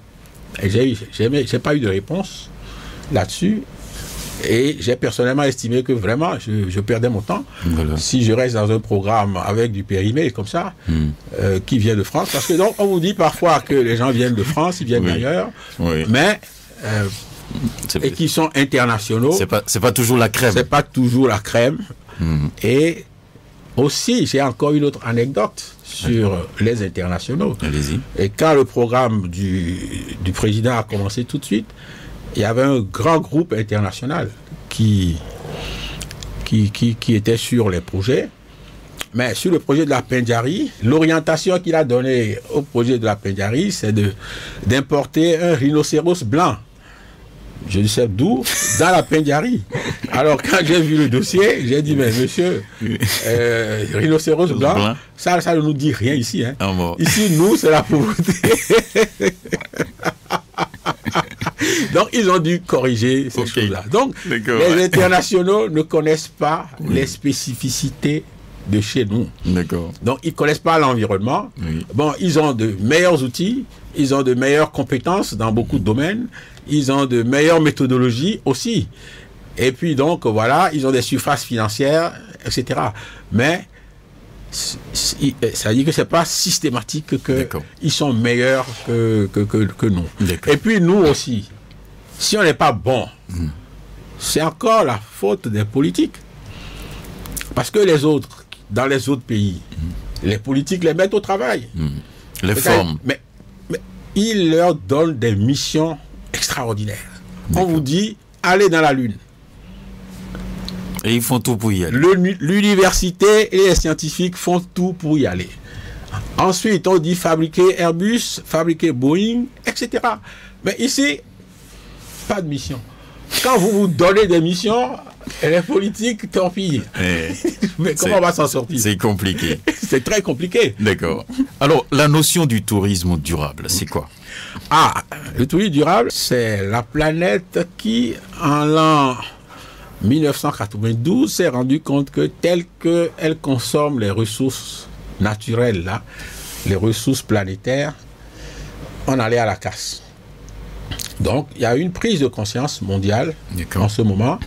Et j'ai pas eu de réponse là-dessus. Et j'ai personnellement estimé que vraiment, je perdais mon temps si je reste dans un programme avec du périmètre comme ça, qui vient de France. Parce que donc, on vous dit parfois que les gens viennent de France, ils viennent d'ailleurs, mais et qui sont internationaux. C'est pas toujours la crème. C'est pas toujours la crème. Et aussi, j'ai encore une autre anecdote sur les internationaux. Allez-y. Et quand le programme du président a commencé tout de suite, il y avait un grand groupe international qui était sur les projets. Mais sur le projet de la Pendjari, l'orientation qu'il a donnée au projet de la Pendjari, c'est d'importer un rhinocéros blanc. Je ne sais d'où, dans la Pendjari. Alors, quand j'ai vu le dossier, j'ai dit, mais monsieur, rhinocéros blanc, ça ne nous dit rien ici. Hein. Ici, nous, c'est la pauvreté. Donc, ils ont dû corriger ces choses-là. Donc, les internationaux ne connaissent pas les spécificités de chez nous. D'accord. Donc, ils ne connaissent pas l'environnement. Oui. Bon, ils ont de meilleurs outils, ils ont de meilleures compétences dans beaucoup de domaines, ils ont de meilleures méthodologies aussi. Et puis, donc, voilà, ils ont des surfaces financières, etc. Mais, ça dit que c'est pas systématique qu'ils sont meilleurs que nous. Et puis, nous aussi, si on n'est pas bon, c'est encore la faute des politiques. Parce que les autres, dans les autres pays, les politiques les mettent au travail. Les forment. Mais ils leur donnent des missions extraordinaires. On vous dit, allez dans la Lune. Et ils font tout pour y aller. L'université et les scientifiques font tout pour y aller. Ensuite, on dit fabriquer Airbus, fabriquer Boeing, etc. Mais ici, pas de mission. Quand vous vous donnez des missions, les politiques torpillent. Mais comment on va s'en sortir? C'est compliqué. C'est très compliqué. D'accord. Alors, la notion du tourisme durable, c'est quoi? Le tourisme durable, c'est la planète qui, en l'an 1992, s'est rendu compte que telle qu'elle consomme les ressources naturelles, là, les ressources planétaires, on allait à la casse. Donc, il y a une prise de conscience mondiale en ce moment,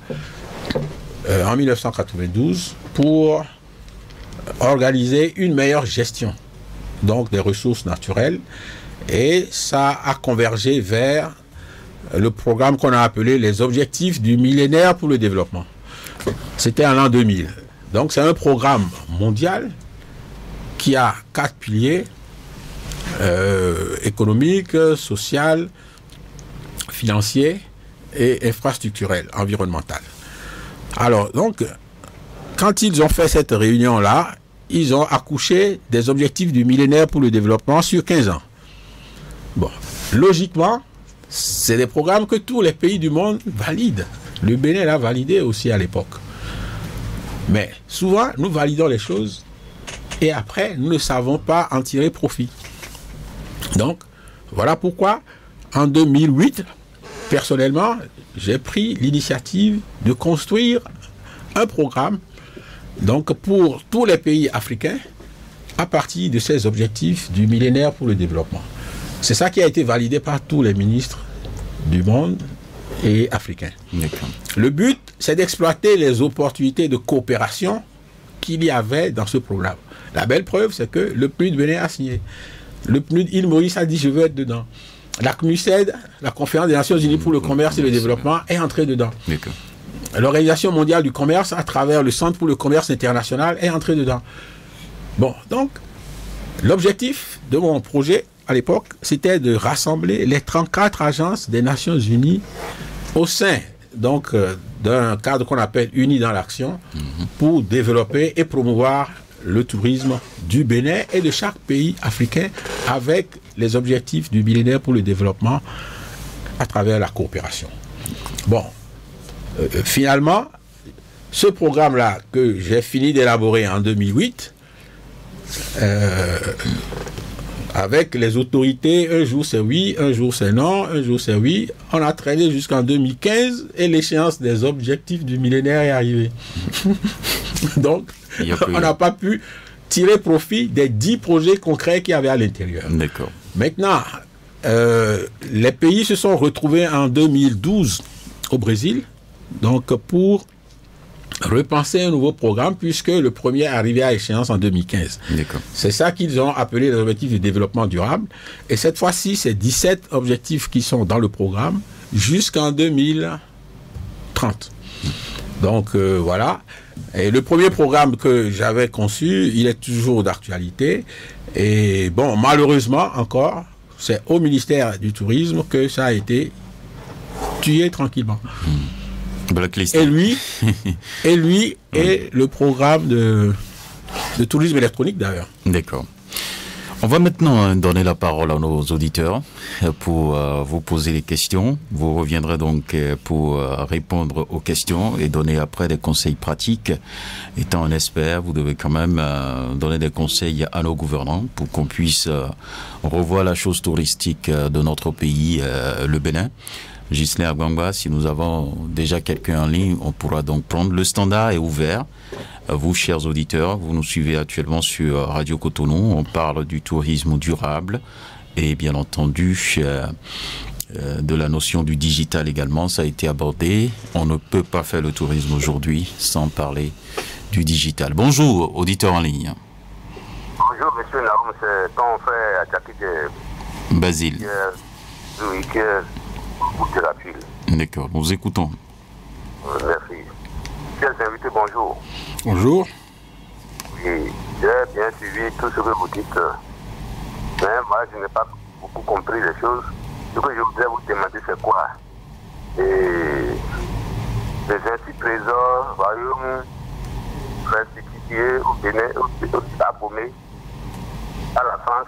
en 1992, pour organiser une meilleure gestion donc des ressources naturelles, et ça a convergé vers le programme qu'on a appelé les objectifs du millénaire pour le développement. C'était en l'an 2000. Donc c'est un programme mondial qui a 4 piliers, économique, social, financier et infrastructurel, environnemental. Alors donc, quand ils ont fait cette réunion-là, ils ont accouché des objectifs du millénaire pour le développement sur 15 ans. Bon, logiquement, c'est des programmes que tous les pays du monde valident. Le Bénin l'a validé aussi à l'époque. Mais souvent, nous validons les choses et après, nous ne savons pas en tirer profit. Donc, voilà pourquoi, en 2008, personnellement, j'ai pris l'initiative de construire un programme donc, pour tous les pays africains à partir de ces objectifs du millénaire pour le développement. C'est ça qui a été validé par tous les ministres du monde et africains. Le but, c'est d'exploiter les opportunités de coopération qu'il y avait dans ce programme. La belle preuve, c'est que le PNUD Bénin a signé. Le PNUD Île Maurice a dit je veux être dedans. La CNUSED, la Conférence des Nations Unies pour le commerce et le développement, est entrée dedans. L'Organisation mondiale du commerce, à travers le Centre pour le commerce international, est entrée dedans. Bon, donc, l'objectif de mon projet, à l'époque, c'était de rassembler les 34 agences des Nations Unies au sein donc d'un cadre qu'on appelle Unis dans l'action pour développer et promouvoir le tourisme du Bénin et de chaque pays africain avec les objectifs du millénaire pour le développement à travers la coopération. Bon, finalement, ce programme-là que j'ai fini d'élaborer en 2008, avec les autorités, un jour c'est oui, un jour c'est non, un jour c'est oui. On a traîné jusqu'en 2015 et l'échéance des objectifs du millénaire est arrivée. Donc, on n'a pas pu tirer profit des 10 projets concrets qu'il y avait à l'intérieur. D'accord. Maintenant, les pays se sont retrouvés en 2012 au Brésil, donc pour repenser un nouveau programme, puisque le premier est arrivé à échéance en 2015. C'est ça qu'ils ont appelé les objectifs de développement durable. Et cette fois-ci, c'est 17 objectifs qui sont dans le programme jusqu'en 2030. Donc voilà. Et le premier programme que j'avais conçu, il est toujours d'actualité. Et bon, malheureusement encore, c'est au ministère du Tourisme que ça a été tué tranquillement. Et lui est le programme de tourisme électronique d'ailleurs. D'accord. On va maintenant donner la parole à nos auditeurs pour vous poser des questions. Vous reviendrez donc pour répondre aux questions et donner après des conseils pratiques. Étant un expert, vous devez quand même donner des conseils à nos gouvernants pour qu'on puisse revoir la chose touristique de notre pays, le Bénin. Ghislain Agbangba, si nous avons déjà quelqu'un en ligne, on pourra donc prendre. Le standard est ouvert. Vous, chers auditeurs, vous nous suivez actuellement sur Radio Cotonou. On parle du tourisme durable et bien entendu de la notion du digital également. Ça a été abordé. On ne peut pas faire le tourisme aujourd'hui sans parler du digital. Bonjour, auditeur en ligne. Bonjour, monsieur Naoum, c'est ton frère Adjakidje. Basile. Qui est beaucoup de la file. D'accord, nous vous écoutons. Merci. Chers invités, bonjour. Bonjour. Oui, j'ai bien suivi tout ce que vous dites. Mais moi, je n'ai pas beaucoup compris les choses. Ce que je voudrais vous demander, c'est quoi? Et les instituts trésors, royaume, restitués au Bénin, à Bomé, à la France,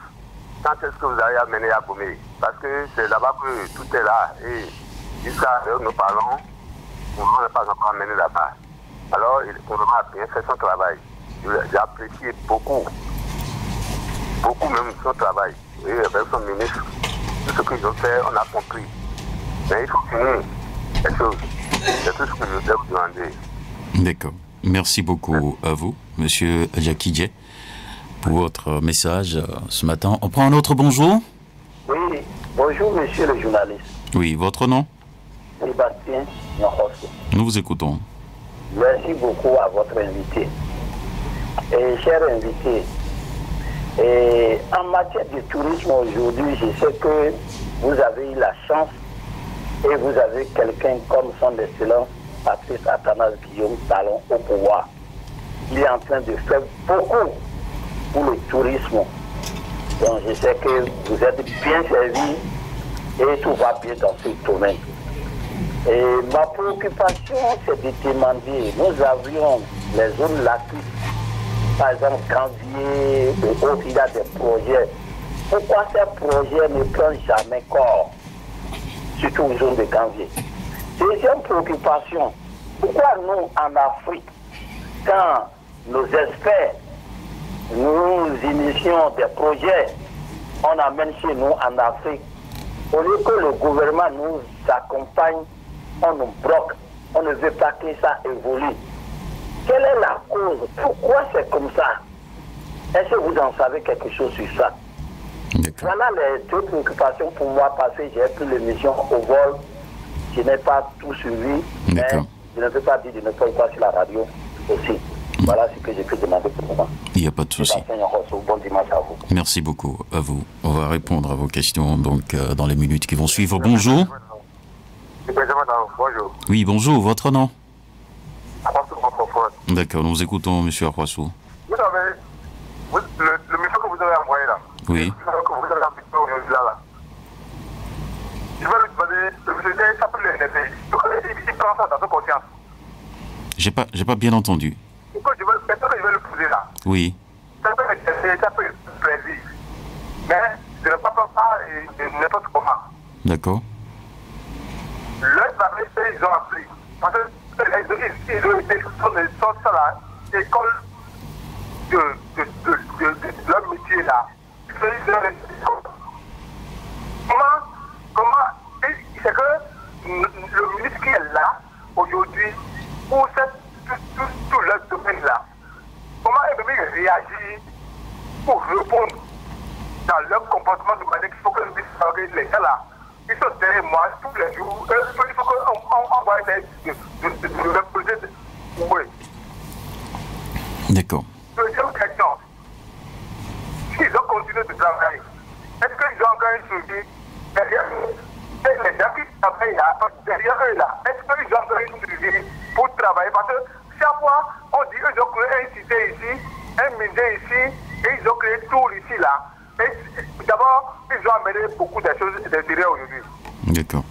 quand est-ce que vous allez amener à Bomé? Parce que c'est là-bas que tout est là. Et jusqu'à l'heure où nous parlons, on n'est pas encore amené là-bas. Alors, le gouvernement a bien fait son travail. J'ai apprécié beaucoup même son travail. Et avec son ministre, tout ce qu'ils ont fait, on a compris. Mais il faut finir les choses. C'est tout ce que je voudrais vous demander. D'accord. Merci beaucoup à vous, monsieur Adjakidje, pour votre message ce matin. On prend un autre bonjour. Oui, bonjour monsieur le journaliste. Oui, votre nom? Sébastien Nyokoso. Nous vous écoutons. Merci beaucoup à votre invité. Et cher invité, et en matière de tourisme aujourd'hui, je sais que vous avez eu la chance et vous avez quelqu'un comme son excellence Patrice Athanase Guillaume Talon au pouvoir. Il est en train de faire beaucoup pour le tourisme. Donc je sais que vous êtes bien servi et tout va bien dans ce domaine. Et ma préoccupation, c'est de demander, nous avions les zones lacustres, par exemple Ganvier et autres, il y a des projets. Pourquoi ces projets ne prennent jamais corps, surtout aux zones de Ganvier? Deuxième préoccupation, pourquoi nous, en Afrique, quand nos experts nous initions des projets, on amène chez nous en Afrique, au lieu que le gouvernement nous accompagne, on nous bloque, on ne veut pas que ça évolue. Quelle est la cause? Pourquoi c'est comme ça? Est-ce que vous en savez quelque chose sur ça? Voilà les deux préoccupations pour moi, parce que j'ai pris l'émission au vol. Je n'ai pas tout suivi, mais je ne peux pas dire de ne pas y voir sur la radio aussi. Voilà ce que j'ai pu demander pour le moment. Il n'y a pas de souci. Bon dimanche à vous. Merci beaucoup à vous. On va répondre à vos questions donc dans les minutes qui vont suivre. Bonjour. Bonjour. Oui, bonjour. Votre nom? Akwasou. D'accord, nous vous écoutons, monsieur Akwasou. Vous savez, le message que vous avez envoyé là, oui. Le message que vous avez envoyé aujourd'hui là, je vais lui demander, le monsieur s'appelle le NFI. Il prend ça dans sa conscience. J'ai pas bien entendu. Maintenant que je vais le poser là, oui. Ça peut être plaisir. Mais je ne parle pas n'importe comment. D'accord. Leur travail, ils ont appris. Parce que ils ont été sur la école de leur métier là. Comment c'est que le ministre qui est là aujourd'hui pour tout leur domaine là, comment ils réagissent pour répondre dans leur comportement de manière qu'il faut que les gens là, ils sont derrière moi tous les jours. Il faut qu'on voit de leur poser oui. D'accord. Deuxième question. S'ils ont continué de travailler, est-ce qu'ils ont encore une survie derrière eux? Et les gens qui travaillent là, derrière eux là, est-ce qu'ils ont encore une survie pour travailler? Parce que chaque fois, on dit qu'ils ont créé une cité ici, un musée ici, et ils ont créé tout ici là. D'abord, ils ont amené beaucoup de choses d'intérêt aujourd'hui. D'accord.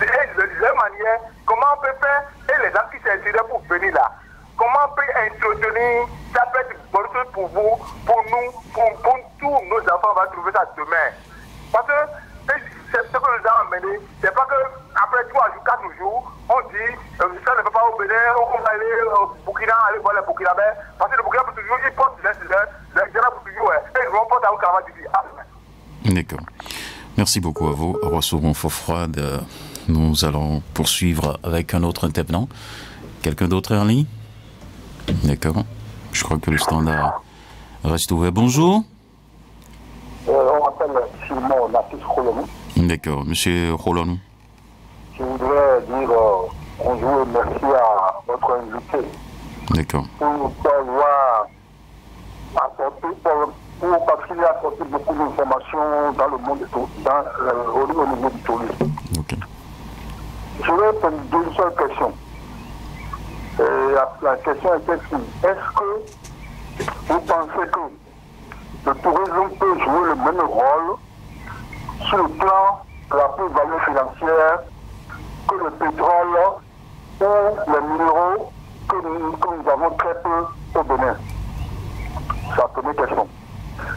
Et de leur manière, comment on peut faire, et les gens qui s'intéressent pour venir là, comment on peut introduire, ça peut être une bonne chose pour vous, pour nous, pour tous nos enfants, on va trouver ça demain. Parce que c'est ce que nous avons amené, c'est pas qu'après 3 jours, 4 jours, on dit, ça ne peut pas au Bénin, on va aller au Burkina, aller voir les Burkinabés, parce que le Burkina, pour toujours, ils portent les gens pour toujours, et ils vont porter à Oukava d'ici. D'accord. Merci beaucoup à vous, Roi Froide Nous allons poursuivre avec un autre intervenant. Quelqu'un d'autre est en ligne? D'accord. Je crois que le standard reste ouvert. Bonjour. On m'appelle Simon Natis Kholonou. D'accord, monsieur Kholonou. Je voudrais dire bonjour et merci à votre invité. D'accord. Pour avoir apporté, parce qu'il a apporté beaucoup d'informations dans le monde au niveau du tourisme. Ok. Je vais poser une seule question. La question était est-ce que vous pensez que le tourisme peut jouer le même rôle sur le plan de la plus-value financière que le pétrole ou les minéraux que nous avons très peu au Bénin? C'est la première question.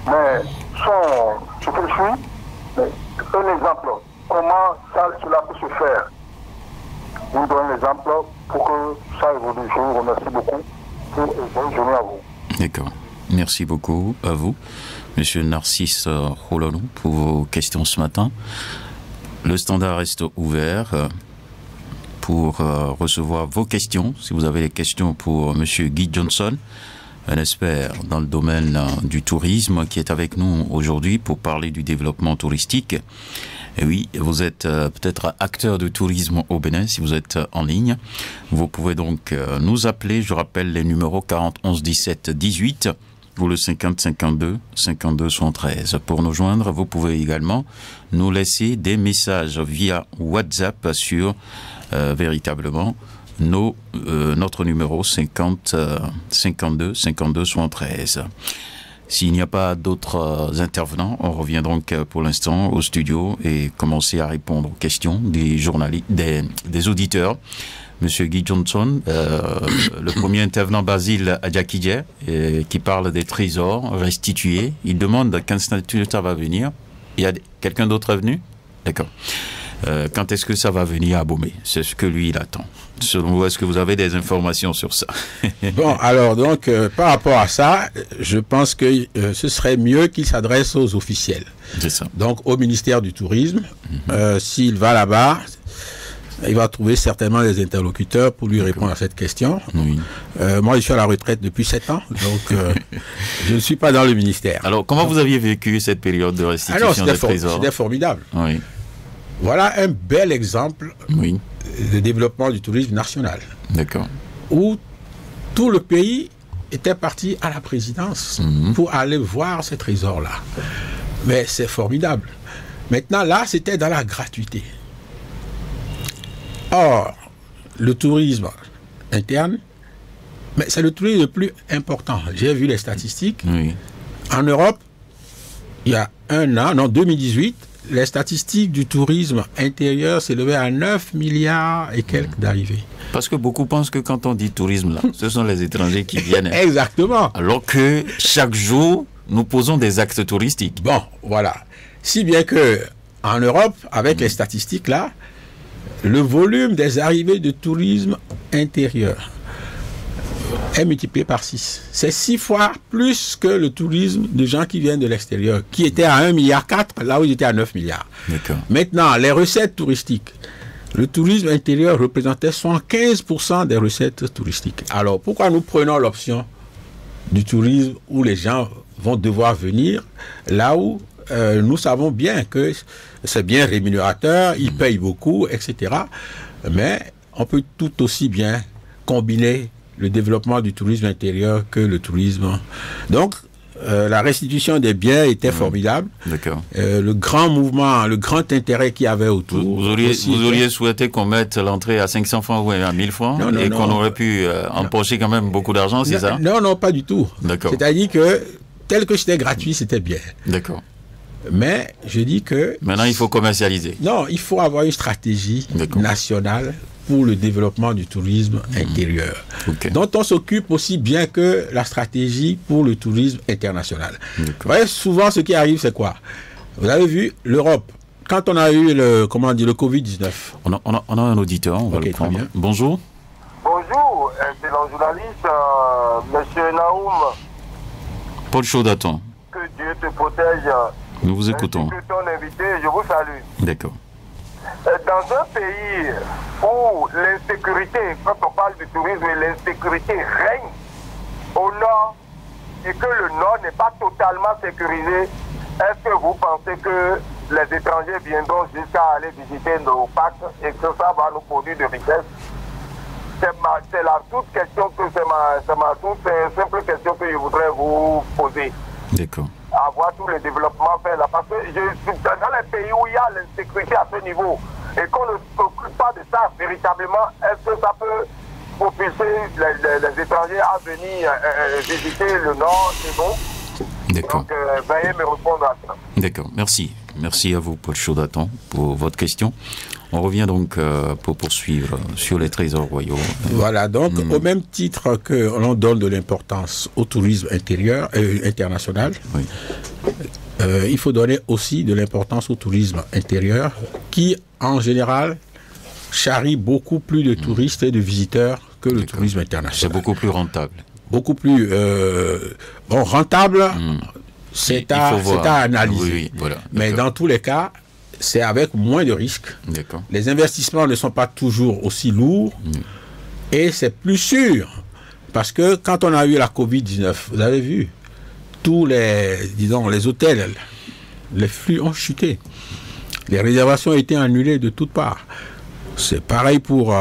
Mais ce que je suis, un exemple, comment cela peut se faire? Je vous donne un exemple pour que ça évolue. Je vous remercie beaucoup et bonne journée à vous. D'accord. Merci beaucoup à vous, monsieur Narcisse Kholonou, pour vos questions ce matin. Le standard reste ouvert pour recevoir vos questions. Si vous avez des questions pour monsieur Guy Johnson, un expert dans le domaine du tourisme qui est avec nous aujourd'hui pour parler du développement touristique. Et oui, vous êtes peut-être acteur de tourisme au Bénin si vous êtes en ligne. Vous pouvez donc nous appeler. Je rappelle les numéros 40 11 17 18 ou le 50 52 52 73. Pour nous joindre, vous pouvez également nous laisser des messages via WhatsApp sur véritablement notre numéro 50 52 52 73. S'il n'y a pas d'autres intervenants, on revient donc pour l'instant au studio et commencer à répondre aux questions des journalistes, des auditeurs. Monsieur Guy Johnson, le premier intervenant, Basile Adjakidje, qui parle des trésors restitués. Il demande quand ça va venir. Il y a quelqu'un d'autre venu? D'accord. Quand est-ce que ça va venir à Bomé? C'est ce que lui, il attend. Selon vous, est-ce que vous avez des informations sur ça? Bon, alors donc, par rapport à ça, je pense que ce serait mieux qu'il s'adresse aux officiels. C'est ça. Donc, au ministère du Tourisme. S'il va là-bas, il va trouver certainement des interlocuteurs pour lui répondre à cette question. Oui. Moi, je suis à la retraite depuis 7 ans, donc je ne suis pas dans le ministère. Alors, comment vous aviez vécu cette période de restitution des trésors? C'était formidable. Oui. Voilà un bel exemple Oui. de développement du tourisme national. D'accord. Où tout le pays était parti à la présidence pour aller voir ces trésors-là. Mais c'est formidable. Maintenant, là, c'était dans la gratuité. Or, le tourisme interne, mais c'est le tourisme le plus important. J'ai vu les statistiques. Oui. En Europe, il y a 2018, les statistiques du tourisme intérieur s'élevaient à 9 milliards et quelques d'arrivées. Parce que beaucoup pensent que quand on dit tourisme, là, ce sont les étrangers qui viennent. Exactement. Alors que chaque jour, nous posons des actes touristiques. Bon, voilà. Si bien que en Europe, avec les statistiques là, le volume des arrivées de tourisme intérieur est multiplié par 6. C'est 6 fois plus que le tourisme de gens qui viennent de l'extérieur, qui était à 1,4 milliard, là où il était à 9 milliards. D'accord. Maintenant, les recettes touristiques. Le tourisme intérieur représentait 75% des recettes touristiques. Alors, pourquoi nous prenons l'option du tourisme où les gens vont devoir venir, là où nous savons bien que c'est bien rémunérateur, ils payent beaucoup, etc. Mais on peut tout aussi bien combiner le développement du tourisme intérieur que le tourisme. Donc, la restitution des biens était formidable. D'accord. Le grand mouvement, le grand intérêt qu'il y avait autour. Vous auriez souhaité qu'on mette l'entrée à 500 francs ou à 1000 francs et qu'on aurait pu empocher quand même beaucoup d'argent, c'est ça? Non, pas du tout. D'accord. C'est-à-dire que tel que c'était gratuit, c'était bien. D'accord. Mais je dis que... Maintenant, il faut commercialiser. Non, il faut avoir une stratégie nationale pour le développement du tourisme intérieur, dont on s'occupe aussi bien que la stratégie pour le tourisme international. Vous voyez, souvent, ce qui arrive, c'est quoi? Vous avez vu, l'Europe, quand on a eu le Covid-19... On a un auditeur, on va le prendre. Bonjour. Bonjour, excellent journaliste, monsieur Naoum. Paul Chaudaton. Que Dieu te protège. Nous vous écoutons. Ainsi que ton invité, je vous salue. D'accord. Dans un pays où l'insécurité, quand on parle du tourisme, l'insécurité règne au nord et que le nord n'est pas totalement sécurisé, est-ce que vous pensez que les étrangers viendront jusqu'à aller visiter nos parcs et que ça va nous produire de richesse? C'est la toute question que c'est ma toute simple question que je voudrais vous poser. D'accord. Avoir tous les développements faits là. Parce que dans les pays où il y a l'insécurité à ce niveau et qu'on ne s'occupe pas de ça véritablement, est-ce que ça peut propulser les étrangers à venir visiter le Nord? C'est bon. D'accord. Donc, veuillez me répondre à ça. D'accord, merci. Merci à vous, Paul Chaudaton, pour votre question. On revient donc pour poursuivre sur les trésors royaux. Voilà, donc au même titre que l'on donne de l'importance au tourisme intérieur international, Oui. Il faut donner aussi de l'importance au tourisme intérieur qui, en général, charrie beaucoup plus de touristes et de visiteurs que le tourisme international. C'est beaucoup plus rentable. Beaucoup plus rentable, c'est à analyser. Oui, voilà. Mais dans tous les cas, c'est avec moins de risques. D'accord. Les investissements ne sont pas toujours aussi lourds et c'est plus sûr. Parce que quand on a eu la Covid-19, vous avez vu, tous les hôtels, les flux ont chuté. Les réservations ont été annulées de toutes parts. C'est pareil pour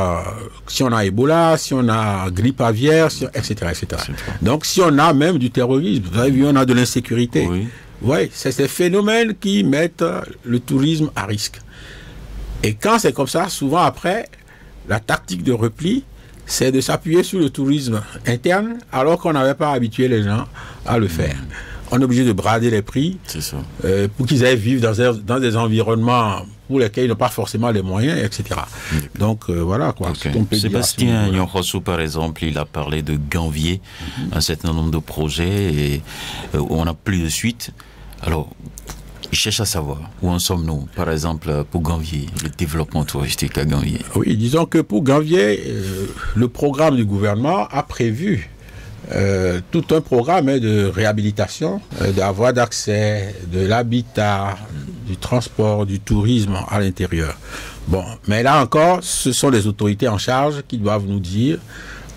si on a Ebola, si on a grippe aviaire, etc., etc. Donc si on a même du terrorisme, vous avez vu, on a de l'insécurité. Oui. Oui, c'est ces phénomènes qui mettent le tourisme à risque. Et quand c'est comme ça, souvent après, la tactique de repli, c'est de s'appuyer sur le tourisme interne, alors qu'on n'avait pas habitué les gens à le faire. On est obligé de brader les prix pour qu'ils aillent vivre dans des environnements pour lesquels ils n'ont pas forcément les moyens, etc. Donc voilà quoi. Okay. Sébastien Nyonrossou, par exemple, il a parlé de Ganvier, un certain nombre de projets et on n'a plus de suite. Alors, il cherche à savoir où en sommes-nous, par exemple, pour Ganvier, le développement touristique à Ganvier. Oui, disons que pour Ganvier, le programme du gouvernement a prévu tout un programme de réhabilitation, de la voie d'accès, de l'habitat, du transport, du tourisme à l'intérieur. Bon, mais là encore, ce sont les autorités en charge qui doivent nous dire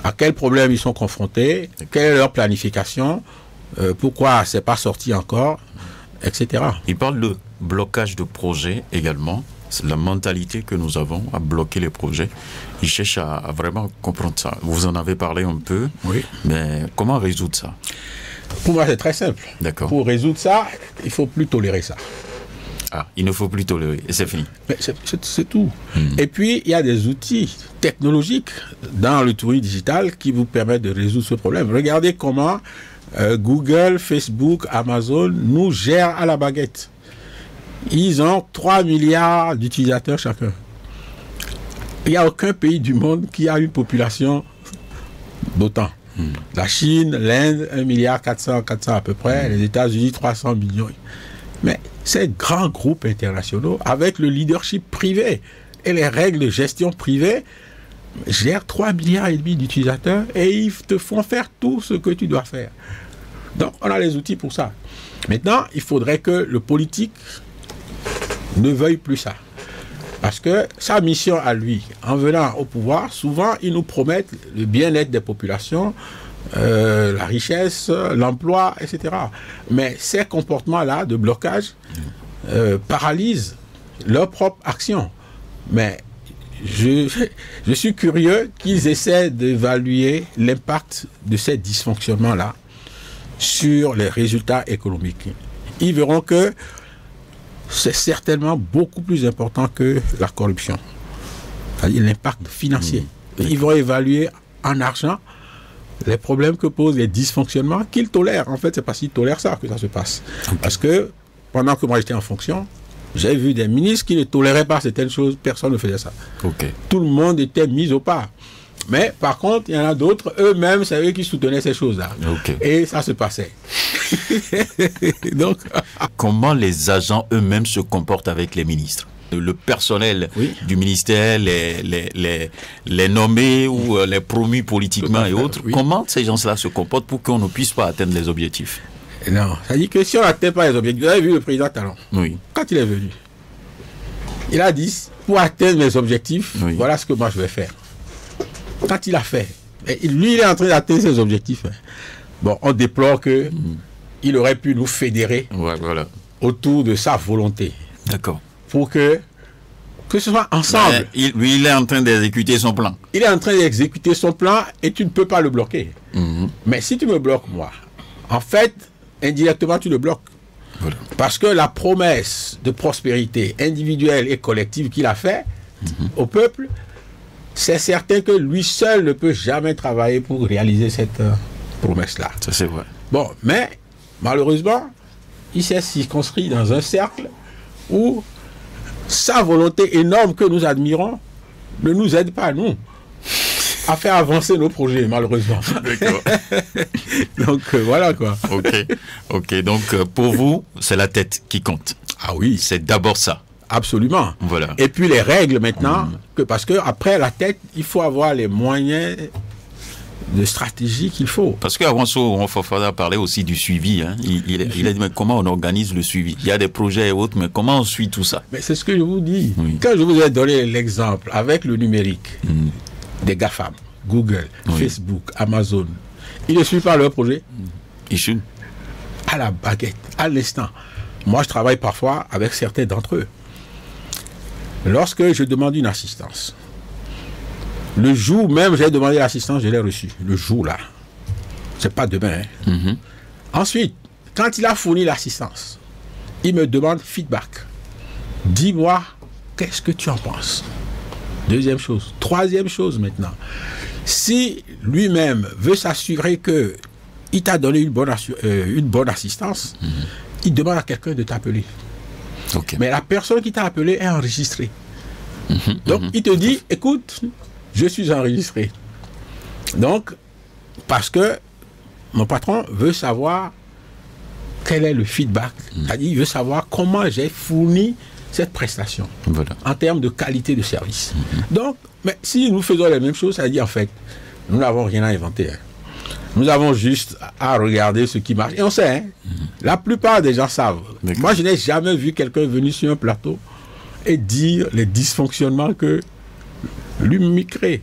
à quels problèmes ils sont confrontés, quelle est leur planification, pourquoi c'est pas sorti encore, etc. Il parle de blocage de projets également. C'est la mentalité que nous avons à bloquer les projets. Il cherche à vraiment comprendre ça. Vous en avez parlé un peu, mais comment résoudre ça? Pour moi, c'est très simple. D'accord. Pour résoudre ça, il ne faut plus tolérer ça. Ah, il ne faut plus tolérer, et c'est fini. Mais c'est tout. Et puis, il y a des outils technologiques dans le tourisme digital qui vous permettent de résoudre ce problème. Regardez comment Google, Facebook, Amazon nous gèrent à la baguette. Ils ont 3 milliards d'utilisateurs chacun. Il n'y a aucun pays du monde qui a une population d'autant. La Chine, l'Inde, 1,4 milliard à peu près, les États-Unis, 300 millions. Mais ces grands groupes internationaux, avec le leadership privé et les règles de gestion privée, gèrent 3,5 milliards d'utilisateurs et ils te font faire tout ce que tu dois faire. Donc, on a les outils pour ça. Maintenant, il faudrait que le politique ne veuille plus ça. Parce que sa mission à lui, en venant au pouvoir, souvent, il nous promet le bien-être des populations, la richesse, l'emploi, etc. Mais ces comportements-là de blocage paralysent leur propre action. Mais je suis curieux qu'ils essaient d'évaluer l'impact de ces dysfonctionnements-là sur les résultats économiques. Ils verront que c'est certainement beaucoup plus important que la corruption. C'est-à-dire l'impact financier. Ils vont évaluer en argent les problèmes que posent les dysfonctionnements qu'ils tolèrent. En fait, c'est parce qu'ils tolèrent ça que ça se passe. Parce que pendant que moi j'étais en fonction, j'ai vu des ministres qui ne toléraient pas certaines choses, personne ne faisait ça. Tout le monde était mis au pas. Mais par contre, il y en a d'autres, eux-mêmes, c'est eux qui soutenaient ces choses-là. Et ça se passait. Donc, comment les agents eux-mêmes se comportent avec les ministres? Le personnel du ministère, les nommés ou les promus politiquement et autres, comment ces gens-là se comportent pour qu'on ne puisse pas atteindre les objectifs? Non, ça dit que si on n'atteint pas les objectifs, vous avez vu le président Talon, quand il est venu, Il a dit, pour atteindre mes objectifs, voilà ce que moi je vais faire. Quand il a fait, lui il est en train d'atteindre ses objectifs. Bon, on déplore que il aurait pu nous fédérer autour de sa volonté. D'accord. Pour que ce soit ensemble. Lui, il est en train d'exécuter son plan. Il est en train d'exécuter son plan et tu ne peux pas le bloquer. Mais si tu me bloques, moi, en fait, indirectement, tu le bloques. Voilà. Parce que la promesse de prospérité individuelle et collective qu'il a fait au peuple, c'est certain que lui seul ne peut jamais travailler pour réaliser cette promesse-là. Ça, c'est vrai. Bon, mais malheureusement, il s'est circonscrit dans un cercle où sa volonté énorme que nous admirons ne nous aide pas, nous, à faire avancer nos projets, malheureusement. D'accord. Donc, voilà quoi. Ok. Donc, pour vous, c'est la tête qui compte. Ah oui. C'est d'abord ça. Absolument. Voilà. Et puis les règles maintenant, parce que après la tête, il faut avoir les moyens de stratégie qu'il faut. Parce qu'avant ça, on va parler aussi du suivi. Hein. Il a dit, mais comment on organise le suivi? Il y a des projets et autres, mais comment on suit tout ça? Mais c'est ce que je vous dis. Quand je vous ai donné l'exemple avec le numérique, des GAFAM, Google, Facebook, Amazon, ils ne suivent pas leur projet. Ils suivent. À la baguette, à l'instant. Moi, je travaille parfois avec certains d'entre eux. Lorsque je demande une assistance, le jour même j'ai demandé l'assistance, je l'ai reçu. Le jour là. C'est pas demain. Ensuite, quand il a fourni l'assistance, il me demande feedback. Dis-moi, qu'est-ce que tu en penses? Deuxième chose. Troisième chose maintenant. Si lui-même veut s'assurer que il t'a donné une bonne assistance, il demande à quelqu'un de t'appeler. Mais la personne qui t'a appelé est enregistrée. Donc, il te dit, écoute, je suis enregistré. Donc, parce que mon patron veut savoir quel est le feedback. C'est-à-dire, il veut savoir comment j'ai fourni cette prestation en termes de qualité de service. Donc, mais si nous faisons la même chose, ça veut dire en fait, nous n'avons rien à inventer. Nous avons juste à regarder ce qui marche. Et on sait, la plupart des gens savent. Moi, je n'ai jamais vu quelqu'un venir sur un plateau et dire les dysfonctionnements que lui crée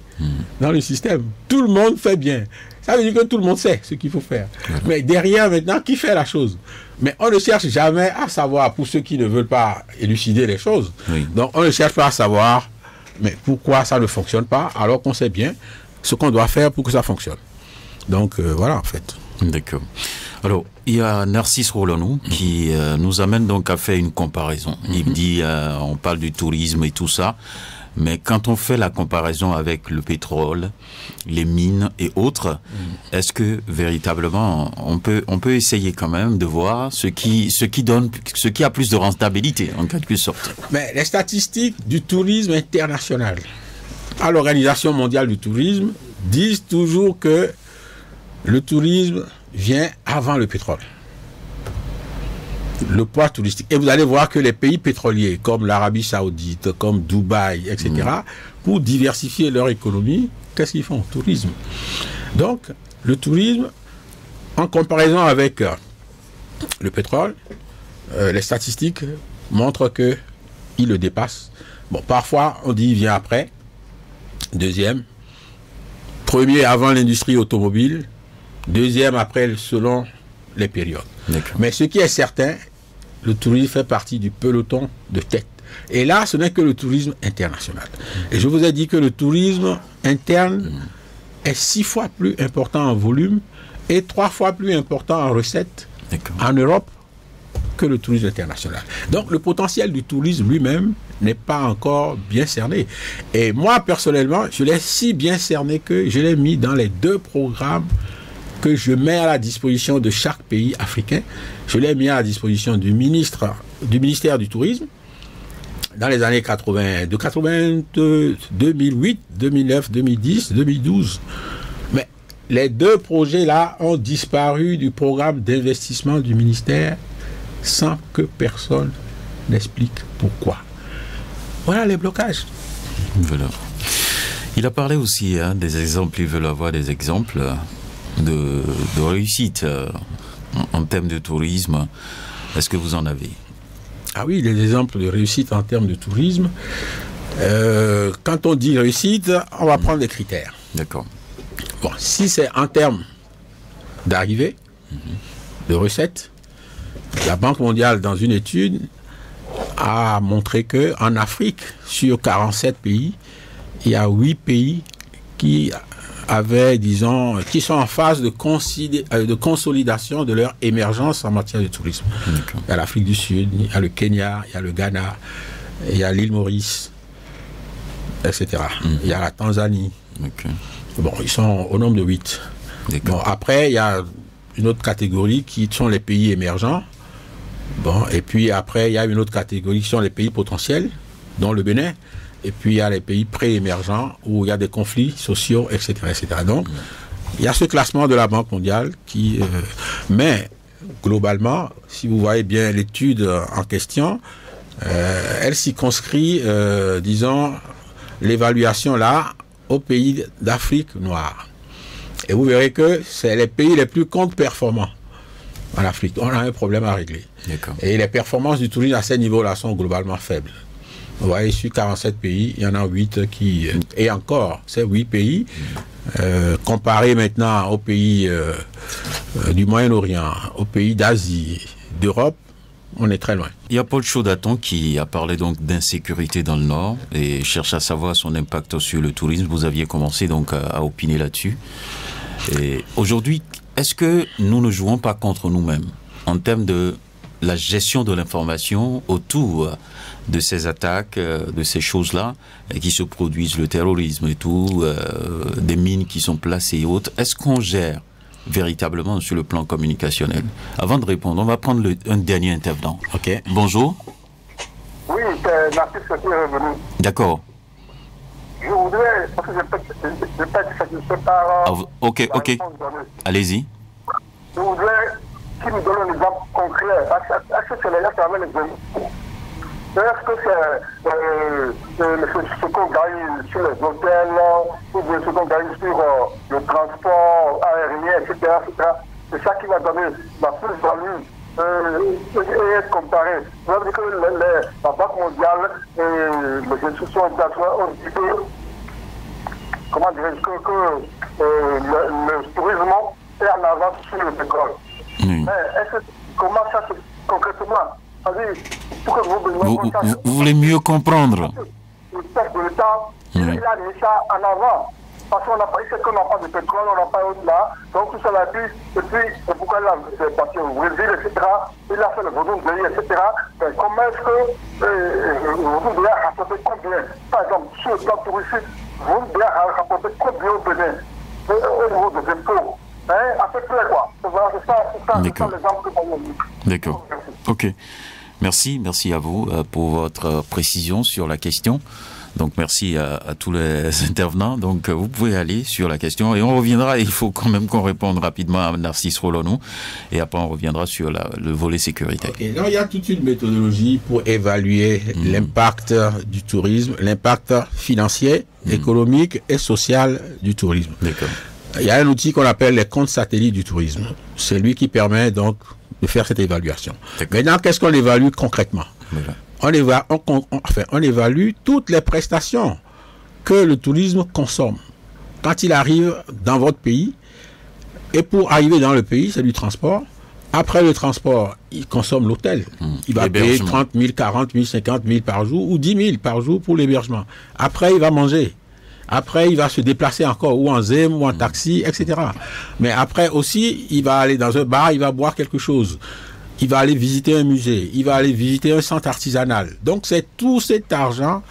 dans le système. Tout le monde fait bien. Ça veut dire que tout le monde sait ce qu'il faut faire. Mais derrière, maintenant, qui fait la chose? Mais on ne cherche jamais à savoir, pour ceux qui ne veulent pas élucider les choses. Donc, on ne cherche pas à savoir, mais pourquoi ça ne fonctionne pas, alors qu'on sait bien ce qu'on doit faire pour que ça fonctionne. Donc, voilà, en fait. D'accord. Alors, il y a Narcisse Rolonou qui nous amène donc à faire une comparaison. Il dit, on parle du tourisme et tout ça, mais quand on fait la comparaison avec le pétrole, les mines et autres, est-ce que véritablement on peut essayer quand même de voir ce qui a plus de rentabilité en quelque sorte? Mais les statistiques du tourisme international à l'Organisation mondiale du tourisme disent toujours que le tourisme vient avant le pétrole. Le poids touristique. Et vous allez voir que les pays pétroliers, comme l'Arabie Saoudite, comme Dubaï, etc., pour diversifier leur économie, qu'est-ce qu'ils font? Tourisme. Donc, le tourisme, en comparaison avec le pétrole, les statistiques montrent qu'il le dépasse. Bon, parfois, on dit il vient après. Deuxième. Premier avant l'industrie automobile. Deuxième après, selon les périodes. Mais ce qui est certain, le tourisme fait partie du peloton de tête. Et là, ce n'est que le tourisme international. Et je vous ai dit que le tourisme interne est 6 fois plus important en volume et 3 fois plus important en recettes en Europe que le tourisme international. Donc, le potentiel du tourisme lui-même n'est pas encore bien cerné. Et moi, personnellement, je l'ai si bien cerné que je l'ai mis dans les 2 programmes que je mets à la disposition de chaque pays africain. Je l'ai mis à la disposition du ministère du Tourisme dans les années 80, de 82, 2008, 2009, 2010, 2012. Mais les 2 projets-là ont disparu du programme d'investissement du ministère sans que personne n'explique pourquoi. Voilà les blocages. Voilà. Il a parlé aussi des exemples, il veut avoir des exemples de réussite en termes de tourisme. Est-ce que vous en avez? Ah oui, des exemples de réussite en termes de tourisme. Quand on dit réussite, on va prendre des critères. D'accord. Bon, si c'est en termes d'arrivée, de recettes, la Banque mondiale, dans une étude, a montré qu'en Afrique, sur 47 pays, il y a 8 pays qui avaient, disons, qui sont en phase de consolidation de leur émergence en matière de tourisme. Il y a l'Afrique du Sud, il y a le Kenya, il y a le Ghana, il y a l'île Maurice, etc. Il y a la Tanzanie. Bon, ils sont au nombre de 8. Bon, après, il y a une autre catégorie qui sont les pays émergents. Bon, et puis après, il y a une autre catégorie qui sont les pays potentiels, dont le Bénin. Et puis il y a les pays pré-émergents où il y a des conflits sociaux, etc. etc. Donc, il y a ce classement de la Banque mondiale qui... mais, globalement, si vous voyez bien l'étude en question, elle circonscrit, disons, l'évaluation là aux pays d'Afrique noire. Et vous verrez que c'est les pays les plus contre-performants en Afrique. On a un problème à régler. Et les performances du tourisme à ces niveaux-là sont globalement faibles. Vous voyez, sur 47 pays, il y en a 8 qui... Et encore, ces 8 pays, comparés maintenant aux pays du Moyen-Orient, aux pays d'Asie, d'Europe, on est très loin. Il y a Paul Chaudaton qui a parlé donc d'insécurité dans le Nord et cherche à savoir son impact sur le tourisme. Vous aviez commencé donc à opiner là-dessus. Et aujourd'hui, est-ce que nous ne jouons pas contre nous-mêmes en termes de la gestion de l'information autour de ces attaques, de ces choses-là qui se produisent, le terrorisme et tout, des mines qui sont placées et autres? Est-ce qu'on gère véritablement sur le plan communicationnel? Avant de répondre, on va prendre un dernier intervenant. Ok. Bonjour. Oui, c'est Narcisse qui est revenu. D'accord. Je voudrais, parce que je n'ai pas été satisfait par... ok. Allez-y. Je voudrais qu'il nous donne un exemple concret. Est-ce que c'est les gars qui avaient les exemples? Est-ce que c'est ce qu'on gagne sur les hôtels, ou ce qu'on gagne sur le transport aérien, etc. C'est ça qui va donner la plus-value et être comparé. Vous avez dit que la Banque mondiale et les institutions internationales ont dit que, comment dirais-je, que le tourisme est en avance sur le pétrole. Mais comment ça se concrètement? Vous voulez mieux comprendre? Le chef de l'État, il a mis ça en avant. Parce qu'on n'a pas, c'est qu'on n'a pas de pétrole, on n'a pas autre là. Donc tout ça l'a dit. Et puis, pourquoi il a parti au Brésil, etc. Il a fait le vaudou de pays, etc. Mais comment est-ce que le vaudou de a rapporté combien? Par exemple, sur le plan touristique, le vaudou de a rapporté combien au Bénin au niveau des impôts? À peu près quoi. C'est ça l'exemple que vous avez dit. D'accord. Ok. Merci à vous pour votre précision sur la question. Donc merci à tous les intervenants. Donc vous pouvez aller sur la question et on reviendra. Il faut quand même qu'on réponde rapidement à Narcisse Rolonou et après on reviendra sur le volet sécurité. Okay. Donc, il y a toute une méthodologie pour évaluer l'impact du tourisme, l'impact financier, économique et social du tourisme. D'accord. Il y a un outil qu'on appelle les comptes satellites du tourisme. C'est lui qui permet donc de faire cette évaluation. Maintenant, qu'est-ce qu'on évalue concrètement? On évalue toutes les prestations que le tourisme consomme. Quand il arrive dans votre pays, et pour arriver dans le pays, c'est du transport. Après le transport, il consomme l'hôtel. Il va payer 30 000, 40 000, 50 000 par jour ou 10 000 par jour pour l'hébergement. Après, il va manger. Après, il va se déplacer encore, ou en ZEM, ou en taxi, etc. Mais après aussi, il va aller dans un bar, il va boire quelque chose. Il va aller visiter un musée. Il va aller visiter un centre artisanal. Donc, c'est tout cet argent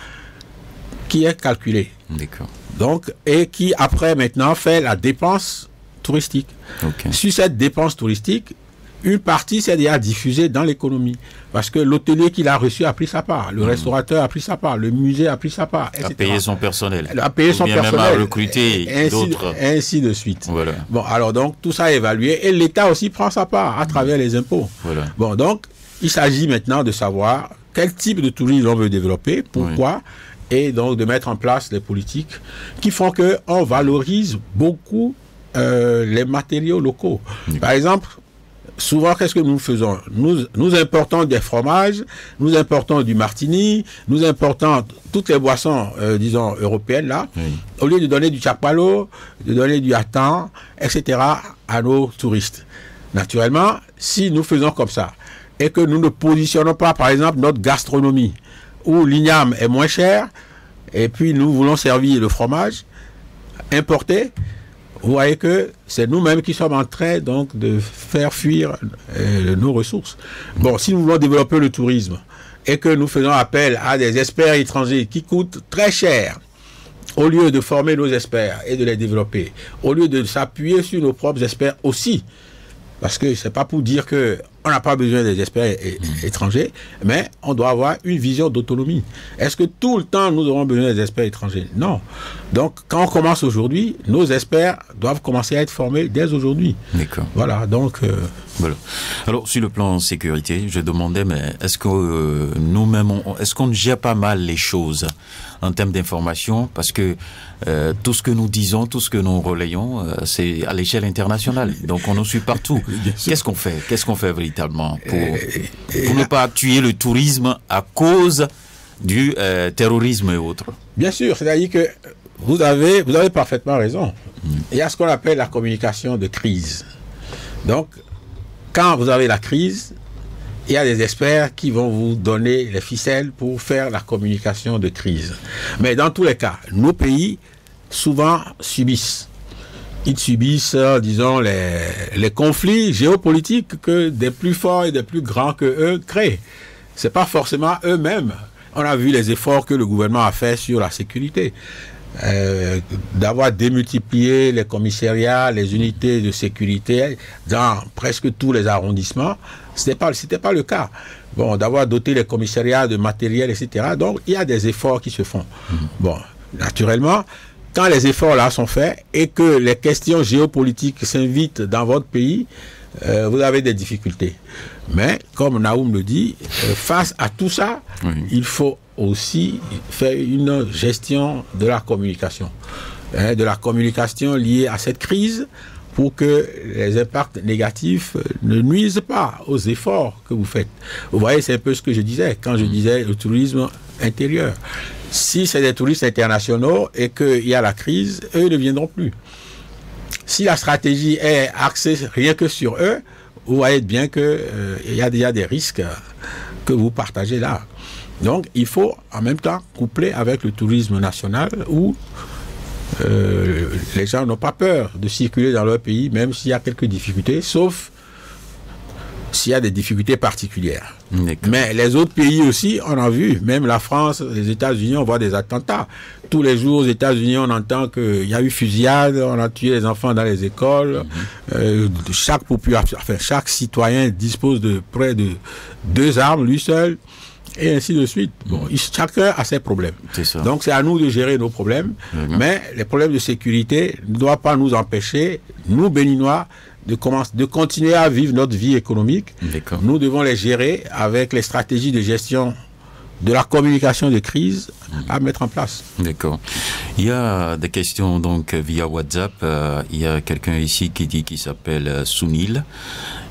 qui est calculé. D'accord. Donc, et qui, après, maintenant, fait la dépense touristique. Okay. Sur cette dépense touristique, une partie s'est déjà diffusée dans l'économie. Parce que l'hôtelier qu'il a reçu a pris sa part, le restaurateur a pris sa part, le musée a pris sa part, etc. A payé son personnel. A payé son personnel. Même à recruter d'autres. Et ainsi de suite. Voilà. Bon, alors donc, tout ça est évalué et l'État aussi prend sa part à travers les impôts. Voilà. Bon, donc, il s'agit maintenant de savoir quel type de tourisme on veut développer, pourquoi, et donc de mettre en place les politiques qui font qu'on valorise beaucoup les matériaux locaux. Par exemple, souvent, qu'est-ce que nous faisons? Nous importons des fromages, nous importons du martini, nous importons toutes les boissons, disons, européennes, là, au lieu de donner du chapalo, de donner du hatan, etc., à nos touristes. Naturellement, si nous faisons comme ça, et que nous ne positionnons pas, par exemple, notre gastronomie, où l'igname est moins cher, et puis nous voulons servir le fromage importé, vous voyez que c'est nous-mêmes qui sommes en train donc de faire fuir nos ressources. Bon, si nous voulons développer le tourisme et que nous faisons appel à des experts étrangers qui coûtent très cher, au lieu de former nos experts et de les développer, au lieu de s'appuyer sur nos propres experts aussi, parce que c'est pas pour dire que on n'a pas besoin des experts étrangers, mais on doit avoir une vision d'autonomie. Est-ce que tout le temps nous aurons besoin des experts étrangers? Non. Donc, quand on commence aujourd'hui, nos experts doivent commencer à être formés dès aujourd'hui. D'accord. Voilà, donc... Voilà. Alors, sur le plan sécurité, je demandais, mais est-ce que nous-mêmes, est-ce qu'on gère pas mal les choses en termes d'information? Parce que tout ce que nous disons, tout ce que nous relayons, c'est à l'échelle internationale. Donc, on nous suit partout. Qu'est-ce qu'on fait? Qu'est-ce qu'on fait véritablement pour ne pas tuer le tourisme à cause du terrorisme et autres? Bien sûr, c'est-à-dire que vous avez parfaitement raison. Il y a ce qu'on appelle la communication de crise. Donc, quand vous avez la crise, il y a des experts qui vont vous donner les ficelles pour faire la communication de crise. Mais dans tous les cas, nos pays, souvent, subissent. Ils subissent, disons, les conflits géopolitiques que des plus forts et des plus grands que eux créent. C'est pas forcément eux-mêmes. On a vu les efforts que le gouvernement a fait sur la sécurité. D'avoir démultiplié les commissariats, les unités de sécurité dans presque tous les arrondissements, c'était pas le cas. Bon, d'avoir doté les commissariats de matériel, etc. Donc, il y a des efforts qui se font. Bon, naturellement, quand les efforts là sont faits et que les questions géopolitiques s'invitent dans votre pays, vous avez des difficultés. Mais, comme Naoum le dit, face à tout ça, il faut aussi faire une gestion de la communication. De la communication liée à cette crise pour que les impacts négatifs ne nuisent pas aux efforts que vous faites. Vous voyez, c'est un peu ce que je disais quand je disais le tourisme intérieur. Si c'est des touristes internationaux et qu'il y a la crise, eux ne viendront plus. Si la stratégie est axée rien que sur eux, vous voyez bien qu'il y a déjà des risques que vous partagez là. Donc, il faut en même temps coupler avec le tourisme national où les gens n'ont pas peur de circuler dans leur pays, même s'il y a quelques difficultés, sauf s'il y a des difficultés particulières. Mais les autres pays aussi, on a vu, même la France, les États-Unis, on voit des attentats. Tous les jours aux États-Unis, on entend qu'il y a eu fusillade, on a tué les enfants dans les écoles. Chaque population, enfin, chaque citoyen dispose de près de 2 armes, lui seul, et ainsi de suite. Bon, chacun a ses problèmes. Donc c'est à nous de gérer nos problèmes, mais les problèmes de sécurité ne doivent pas nous empêcher, nous Béninois, de continuer à vivre notre vie économique. Nous devons les gérer avec les stratégies de gestion de la communication de crise à mettre en place. D'accord. Il y a des questions donc via WhatsApp. Il y a quelqu'un ici qui s'appelle Sunil.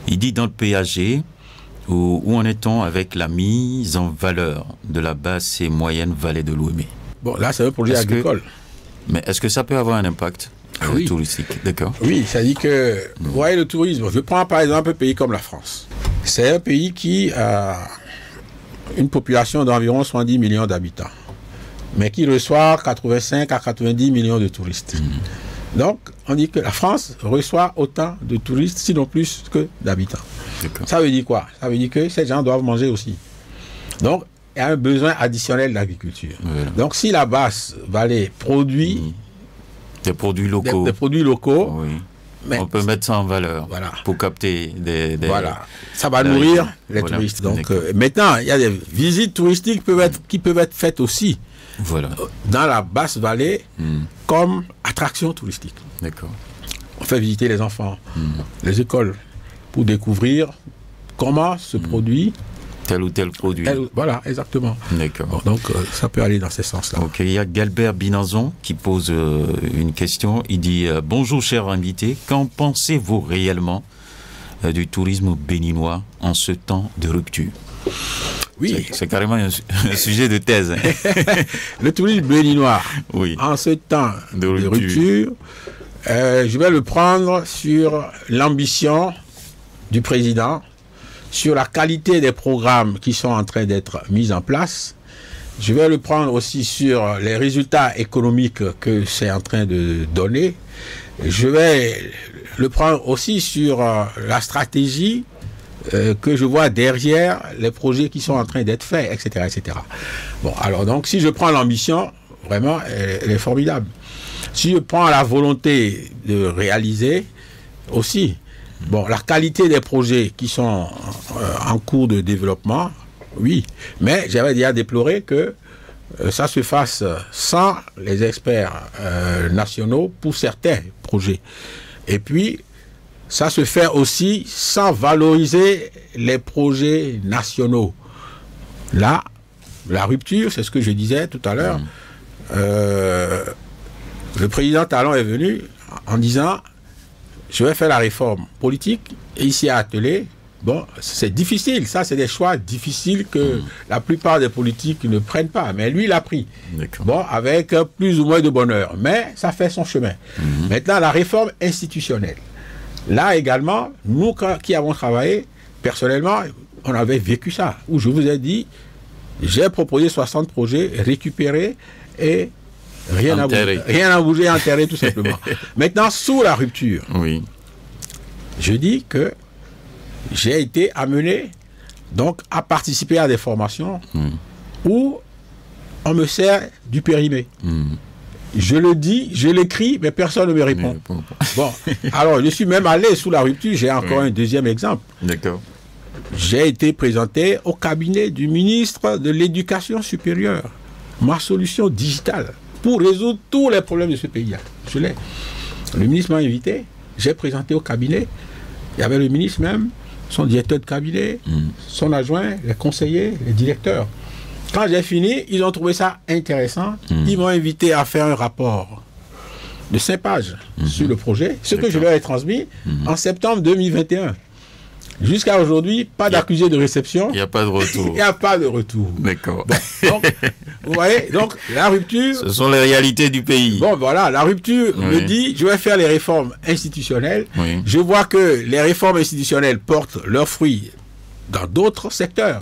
Il dit dans le PAG, où en est-on avec la mise en valeur de la basse et moyenne vallée de l'Ouémé? Bon, là c'est un projet agricole. Mais est-ce que ça peut avoir un impact touristique? D'accord. Oui, ça dit que, vous voyez le tourisme, je prends par exemple un pays comme la France. C'est un pays qui a une population d'environ 70 millions d'habitants, mais qui reçoit 85 à 90 millions de touristes. Donc, on dit que la France reçoit autant de touristes, sinon plus que d'habitants. Ça veut dire quoi? Ça veut dire que ces gens doivent manger aussi. Donc, il y a un besoin additionnel d'agriculture. Donc, si la basse vallée produit des produits locaux, des produits locaux, mais on peut mettre ça en valeur pour capter des ça va nourrir les touristes. Donc, maintenant, il y a des visites touristiques qui peuvent être faites aussi dans la basse vallée comme attraction touristique. D'accord. On fait visiter les enfants, les écoles, pour découvrir comment se produit tel ou tel produit. Voilà, exactement. D'accord. Bon, donc, ça peut aller dans ce sens-là. Ok, il y a Galbert Binazon qui pose une question. Il dit « Bonjour, cher invité. Qu'en pensez-vous réellement du tourisme béninois en ce temps de rupture? Oui. C'est carrément un sujet de thèse. Le tourisme béninois, oui. En ce temps de rupture, je vais le prendre sur l'ambition du président, sur la qualité des programmes qui sont en train d'être mis en place. Je vais le prendre aussi sur les résultats économiques que c'est en train de donner. Je vais le prendre aussi sur la stratégie que je vois derrière les projets qui sont en train d'être faits, etc., etc. Bon, alors donc, si je prends l'ambition, vraiment, elle est formidable. Si je prends la volonté de réaliser, aussi, bon, la qualité des projets qui sont en cours de développement, oui, mais j'avais déjà déploré que ça se fasse sans les experts nationaux pour certains projets. Et puis, ça se fait aussi sans valoriser les projets nationaux. Là, la rupture, c'est ce que je disais tout à l'heure. Le président Talon est venu en disant « Je vais faire la réforme politique » et ici à Attelé, bon, c'est difficile. Ça, c'est des choix difficiles que la plupart des politiques ne prennent pas. Mais lui, il a pris. Bon, avec plus ou moins de bonheur. Mais ça fait son chemin. Maintenant, la réforme institutionnelle. Là également, nous qui avons travaillé, personnellement, on avait vécu ça. Où je vous ai dit, j'ai proposé 60 projets récupérés et rien à bouger, enterré tout simplement. Maintenant, sous la rupture, oui. Je dis que j'ai été amené donc à participer à des formations où on me sert du périmé. Je le dis, je l'écris, mais personne ne me répond. Bon, alors je suis même allé sous la rupture, j'ai encore un deuxième exemple. D'accord. J'ai été présenté au cabinet du ministre de l'Éducation supérieure. Ma solution digitale pour résoudre tous les problèmes de ce pays-là. Je l'ai. Le ministre m'a invité, j'ai présenté au cabinet. Il y avait le ministre même, son directeur de cabinet, son adjoint, les conseillers, les directeurs. Quand j'ai fini, ils ont trouvé ça intéressant. Ils m'ont invité à faire un rapport de 5 pages sur le projet, ce que je leur ai transmis en septembre 2021. Jusqu'à aujourd'hui, pas d'accusé de réception. Il n'y a pas de retour. Il n'y a pas de retour. D'accord. Bon, donc, vous voyez, donc la rupture... Ce sont les réalités du pays. Bon, voilà, la rupture me dit, je vais faire les réformes institutionnelles. Oui. Je vois que les réformes institutionnelles portent leurs fruits dans d'autres secteurs.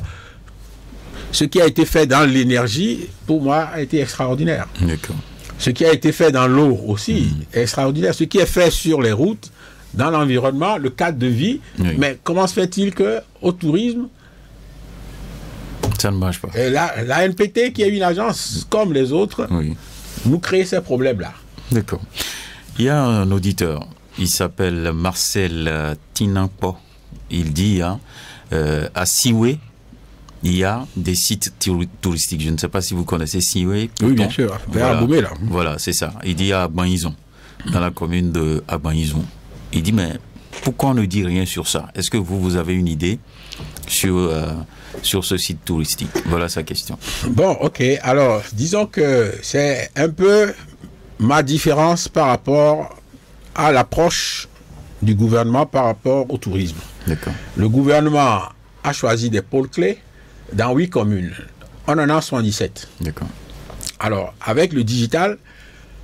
Ce qui a été fait dans l'énergie, pour moi, a été extraordinaire. D'accord. Ce qui a été fait dans l'eau aussi est extraordinaire. Ce qui est fait sur les routes, dans l'environnement, le cadre de vie. Mais comment se fait-il qu'au tourisme, ça ne marche pas. La NPT, qui est une agence comme les autres, nous crée ces problèmes-là. D'accord. Il y a un auditeur, il s'appelle Marcel Tinampo. Il dit, à Siwe, il y a des sites touristiques. Je ne sais pas si vous connaissez Siwe. Oui, bien sûr. Vers Aboumé, là. Voilà, c'est ça. Il dit à Abanizon, dans la commune de Abanizon. Il dit, mais pourquoi on ne dit rien sur ça? Est-ce que vous avez une idée sur ce site touristique? Voilà sa question. Bon, ok. Alors, disons que c'est un peu ma différence par rapport à l'approche du gouvernement par rapport au tourisme. D'accord. Le gouvernement a choisi des pôles clés dans 8 communes. On en a 77. D'accord. Alors, avec le digital,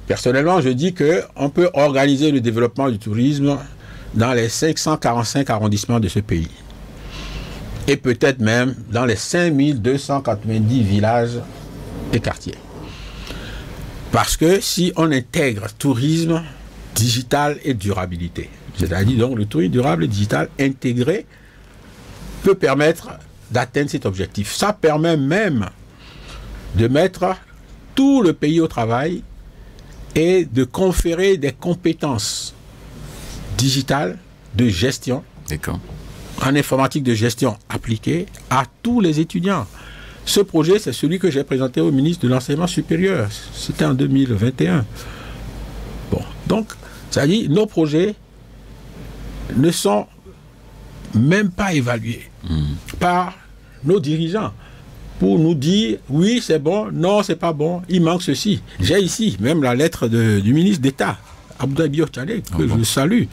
personnellement, je dis qu'on peut organiser le développement du tourisme dans les 545 arrondissements de ce pays. Et peut-être même dans les 5290 villages et quartiers. Parce que si on intègre tourisme, digital et durabilité, c'est-à-dire donc le tourisme durable et digital intégré peut permettre d'atteindre cet objectif. Ça permet même de mettre tout le pays au travail et de conférer des compétences digitales de gestion, en informatique de gestion appliquée à tous les étudiants. Ce projet, c'est celui que j'ai présenté au ministre de l'Enseignement supérieur. C'était en 2021. Bon, donc, ça dit, nos projets ne sont même pas évalués par nos dirigeants pour nous dire oui c'est bon, non c'est pas bon, il manque ceci. J'ai ici même la lettre du ministre d'État Abdoulaye Biotchane que je salue.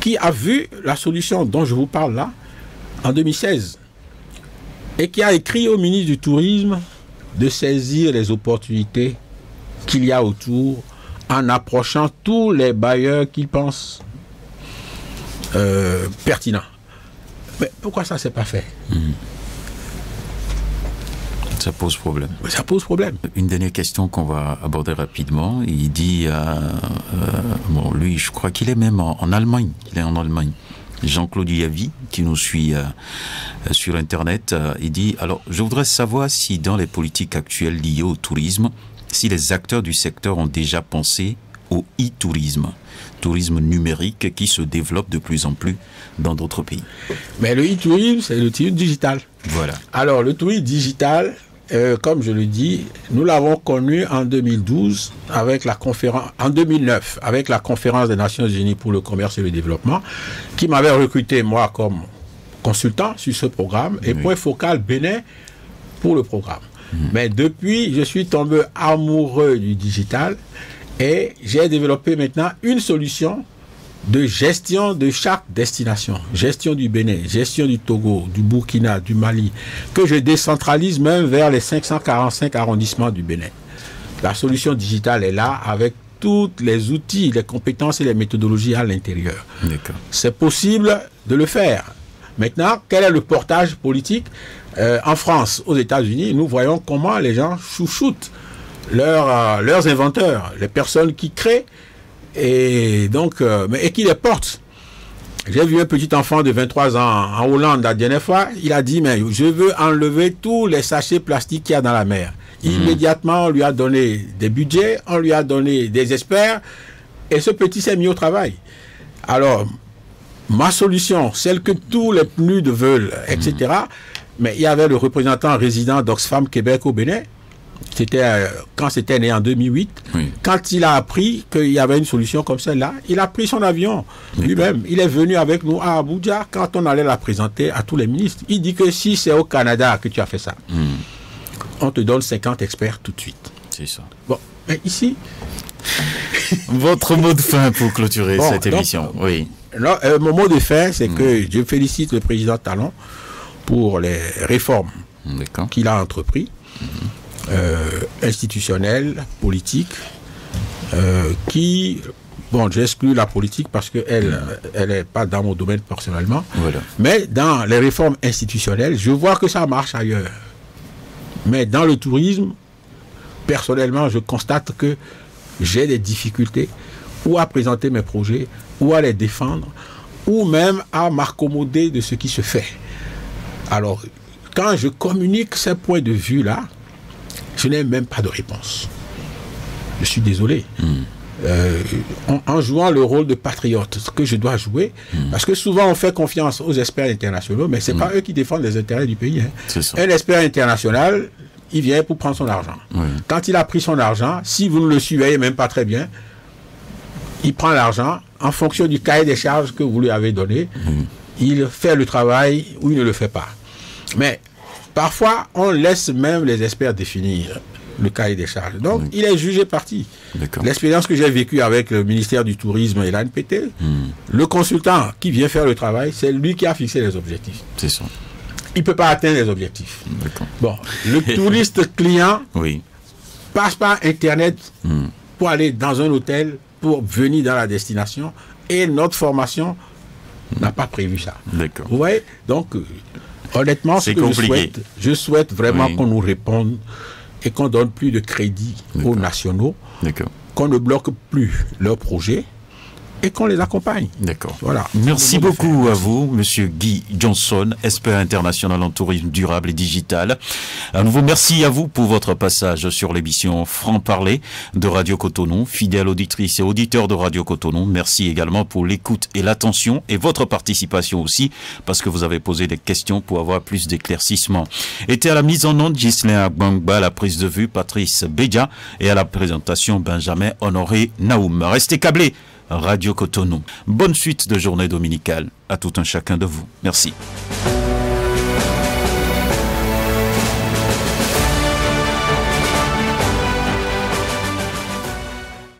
qui a vu la solution dont je vous parle là, en 2016, et qui a écrit au ministre du Tourisme de saisir les opportunités qu'il y a autour en approchant tous les bailleurs qu'il pense pertinents. Mais pourquoi ça ne s'est pas fait? Ça pose problème. Ça pose problème. Une dernière question qu'on va aborder rapidement. Il dit, bon, lui, je crois qu'il est même en Allemagne. Il est en Allemagne. Jean-Claude Yavi, qui nous suit sur Internet, il dit, alors, je voudrais savoir si dans les politiques actuelles liées au tourisme, si les acteurs du secteur ont déjà pensé au e-tourisme, tourisme numérique qui se développe de plus en plus dans d'autres pays. Mais le e-tourisme, c'est le tourisme digital. Voilà. Alors, le tourisme digital, comme je le dis, nous l'avons connu en 2012 avec la conférence, en 2009 avec la conférence des Nations Unies pour le commerce et le développement, qui m'avait recruté moi comme consultant sur ce programme et point focal Bénin pour le programme. Mais depuis, je suis tombé amoureux du digital et j'ai développé maintenant une solution de gestion de chaque destination, gestion du Bénin, gestion du Togo, du Burkina, du Mali, que je décentralise même vers les 545 arrondissements du Bénin. La solution digitale est là avec tous les outils, les compétences et les méthodologies à l'intérieur. C'est possible de le faire. Maintenant, quel est le portage politique? En France, aux États-Unis, nous voyons comment les gens chouchoutent leurs inventeurs, les personnes qui créent et donc et qui les portent. J'ai vu un petit enfant de 23 ans en Hollande la dernière fois, il a dit mais je veux enlever tous les sachets plastiques qu'il y a dans la mer. Immédiatement on lui a donné des budgets, on lui a donné des experts et ce petit s'est mis au travail. Alors ma solution, celle que tous les PNUD veulent, etc. Mais il y avait le représentant résident d'Oxfam Québec au Bénin. C'était quand c'était né en 2008. Quand il a appris qu'il y avait une solution comme celle-là, il a pris son avion lui-même. Il est venu avec nous à Abuja quand on allait la présenter à tous les ministres. Il dit que si c'est au Canada que tu as fait ça, on te donne 50 experts tout de suite. C'est ça. Bon, mais ici... Votre mot de fin pour clôturer cette émission. Oui. Mon mot de fin, c'est que je félicite le président Talon pour les réformes qu'il a entreprises. Institutionnelle, politique, qui, bon, j'exclus la politique parce qu'elle n'est pas dans mon domaine personnellement, mais dans les réformes institutionnelles, je vois que ça marche ailleurs. Mais dans le tourisme, personnellement, je constate que j'ai des difficultés ou à présenter mes projets, ou à les défendre, ou même à m'accommoder de ce qui se fait. Alors, quand je communique ces points de vue-là, je n'ai même pas de réponse. Je suis désolé. En jouant le rôle de patriote que je dois jouer, parce que souvent on fait confiance aux experts internationaux, mais ce n'est pas eux qui défendent les intérêts du pays. Un expert international, il vient pour prendre son argent. Quand il a pris son argent, si vous ne le surveillez même pas très bien, il prend l'argent en fonction du cahier des charges que vous lui avez donné. Il fait le travail ou il ne le fait pas. Mais parfois, on laisse même les experts définir le cahier des charges. Donc, il est jugé parti. L'expérience que j'ai vécue avec le ministère du Tourisme et l'ANPT, le consultant qui vient faire le travail, c'est lui qui a fixé les objectifs. C'est ça. Il ne peut pas atteindre les objectifs. Bon, le touriste client passe par Internet pour aller dans un hôtel, pour venir dans la destination, et notre formation n'a pas prévu ça. Vous voyez? Donc, honnêtement, ce que je souhaite vraiment qu'on nous réponde et qu'on donne plus de crédit aux nationaux, qu'on ne bloque plus leurs projets et qu'on les accompagne. Voilà. Merci beaucoup à vous, Monsieur Guy Johnson, expert international en tourisme durable et digital. À nouveau, merci à vous pour votre passage sur l'émission Franc-Parler de Radio Cotonou. Fidèles auditrices et auditeurs de Radio Cotonou, merci également pour l'écoute et l'attention et votre participation aussi, parce que vous avez posé des questions pour avoir plus d'éclaircissements. Était à la mise en onde Ghislain Agbangba, à la prise de vue Patrice Bédia et à la présentation Benjamin Honoré Naoum. Restez câblés. Radio Cotonou. Bonne suite de journée dominicale à tout un chacun de vous. Merci.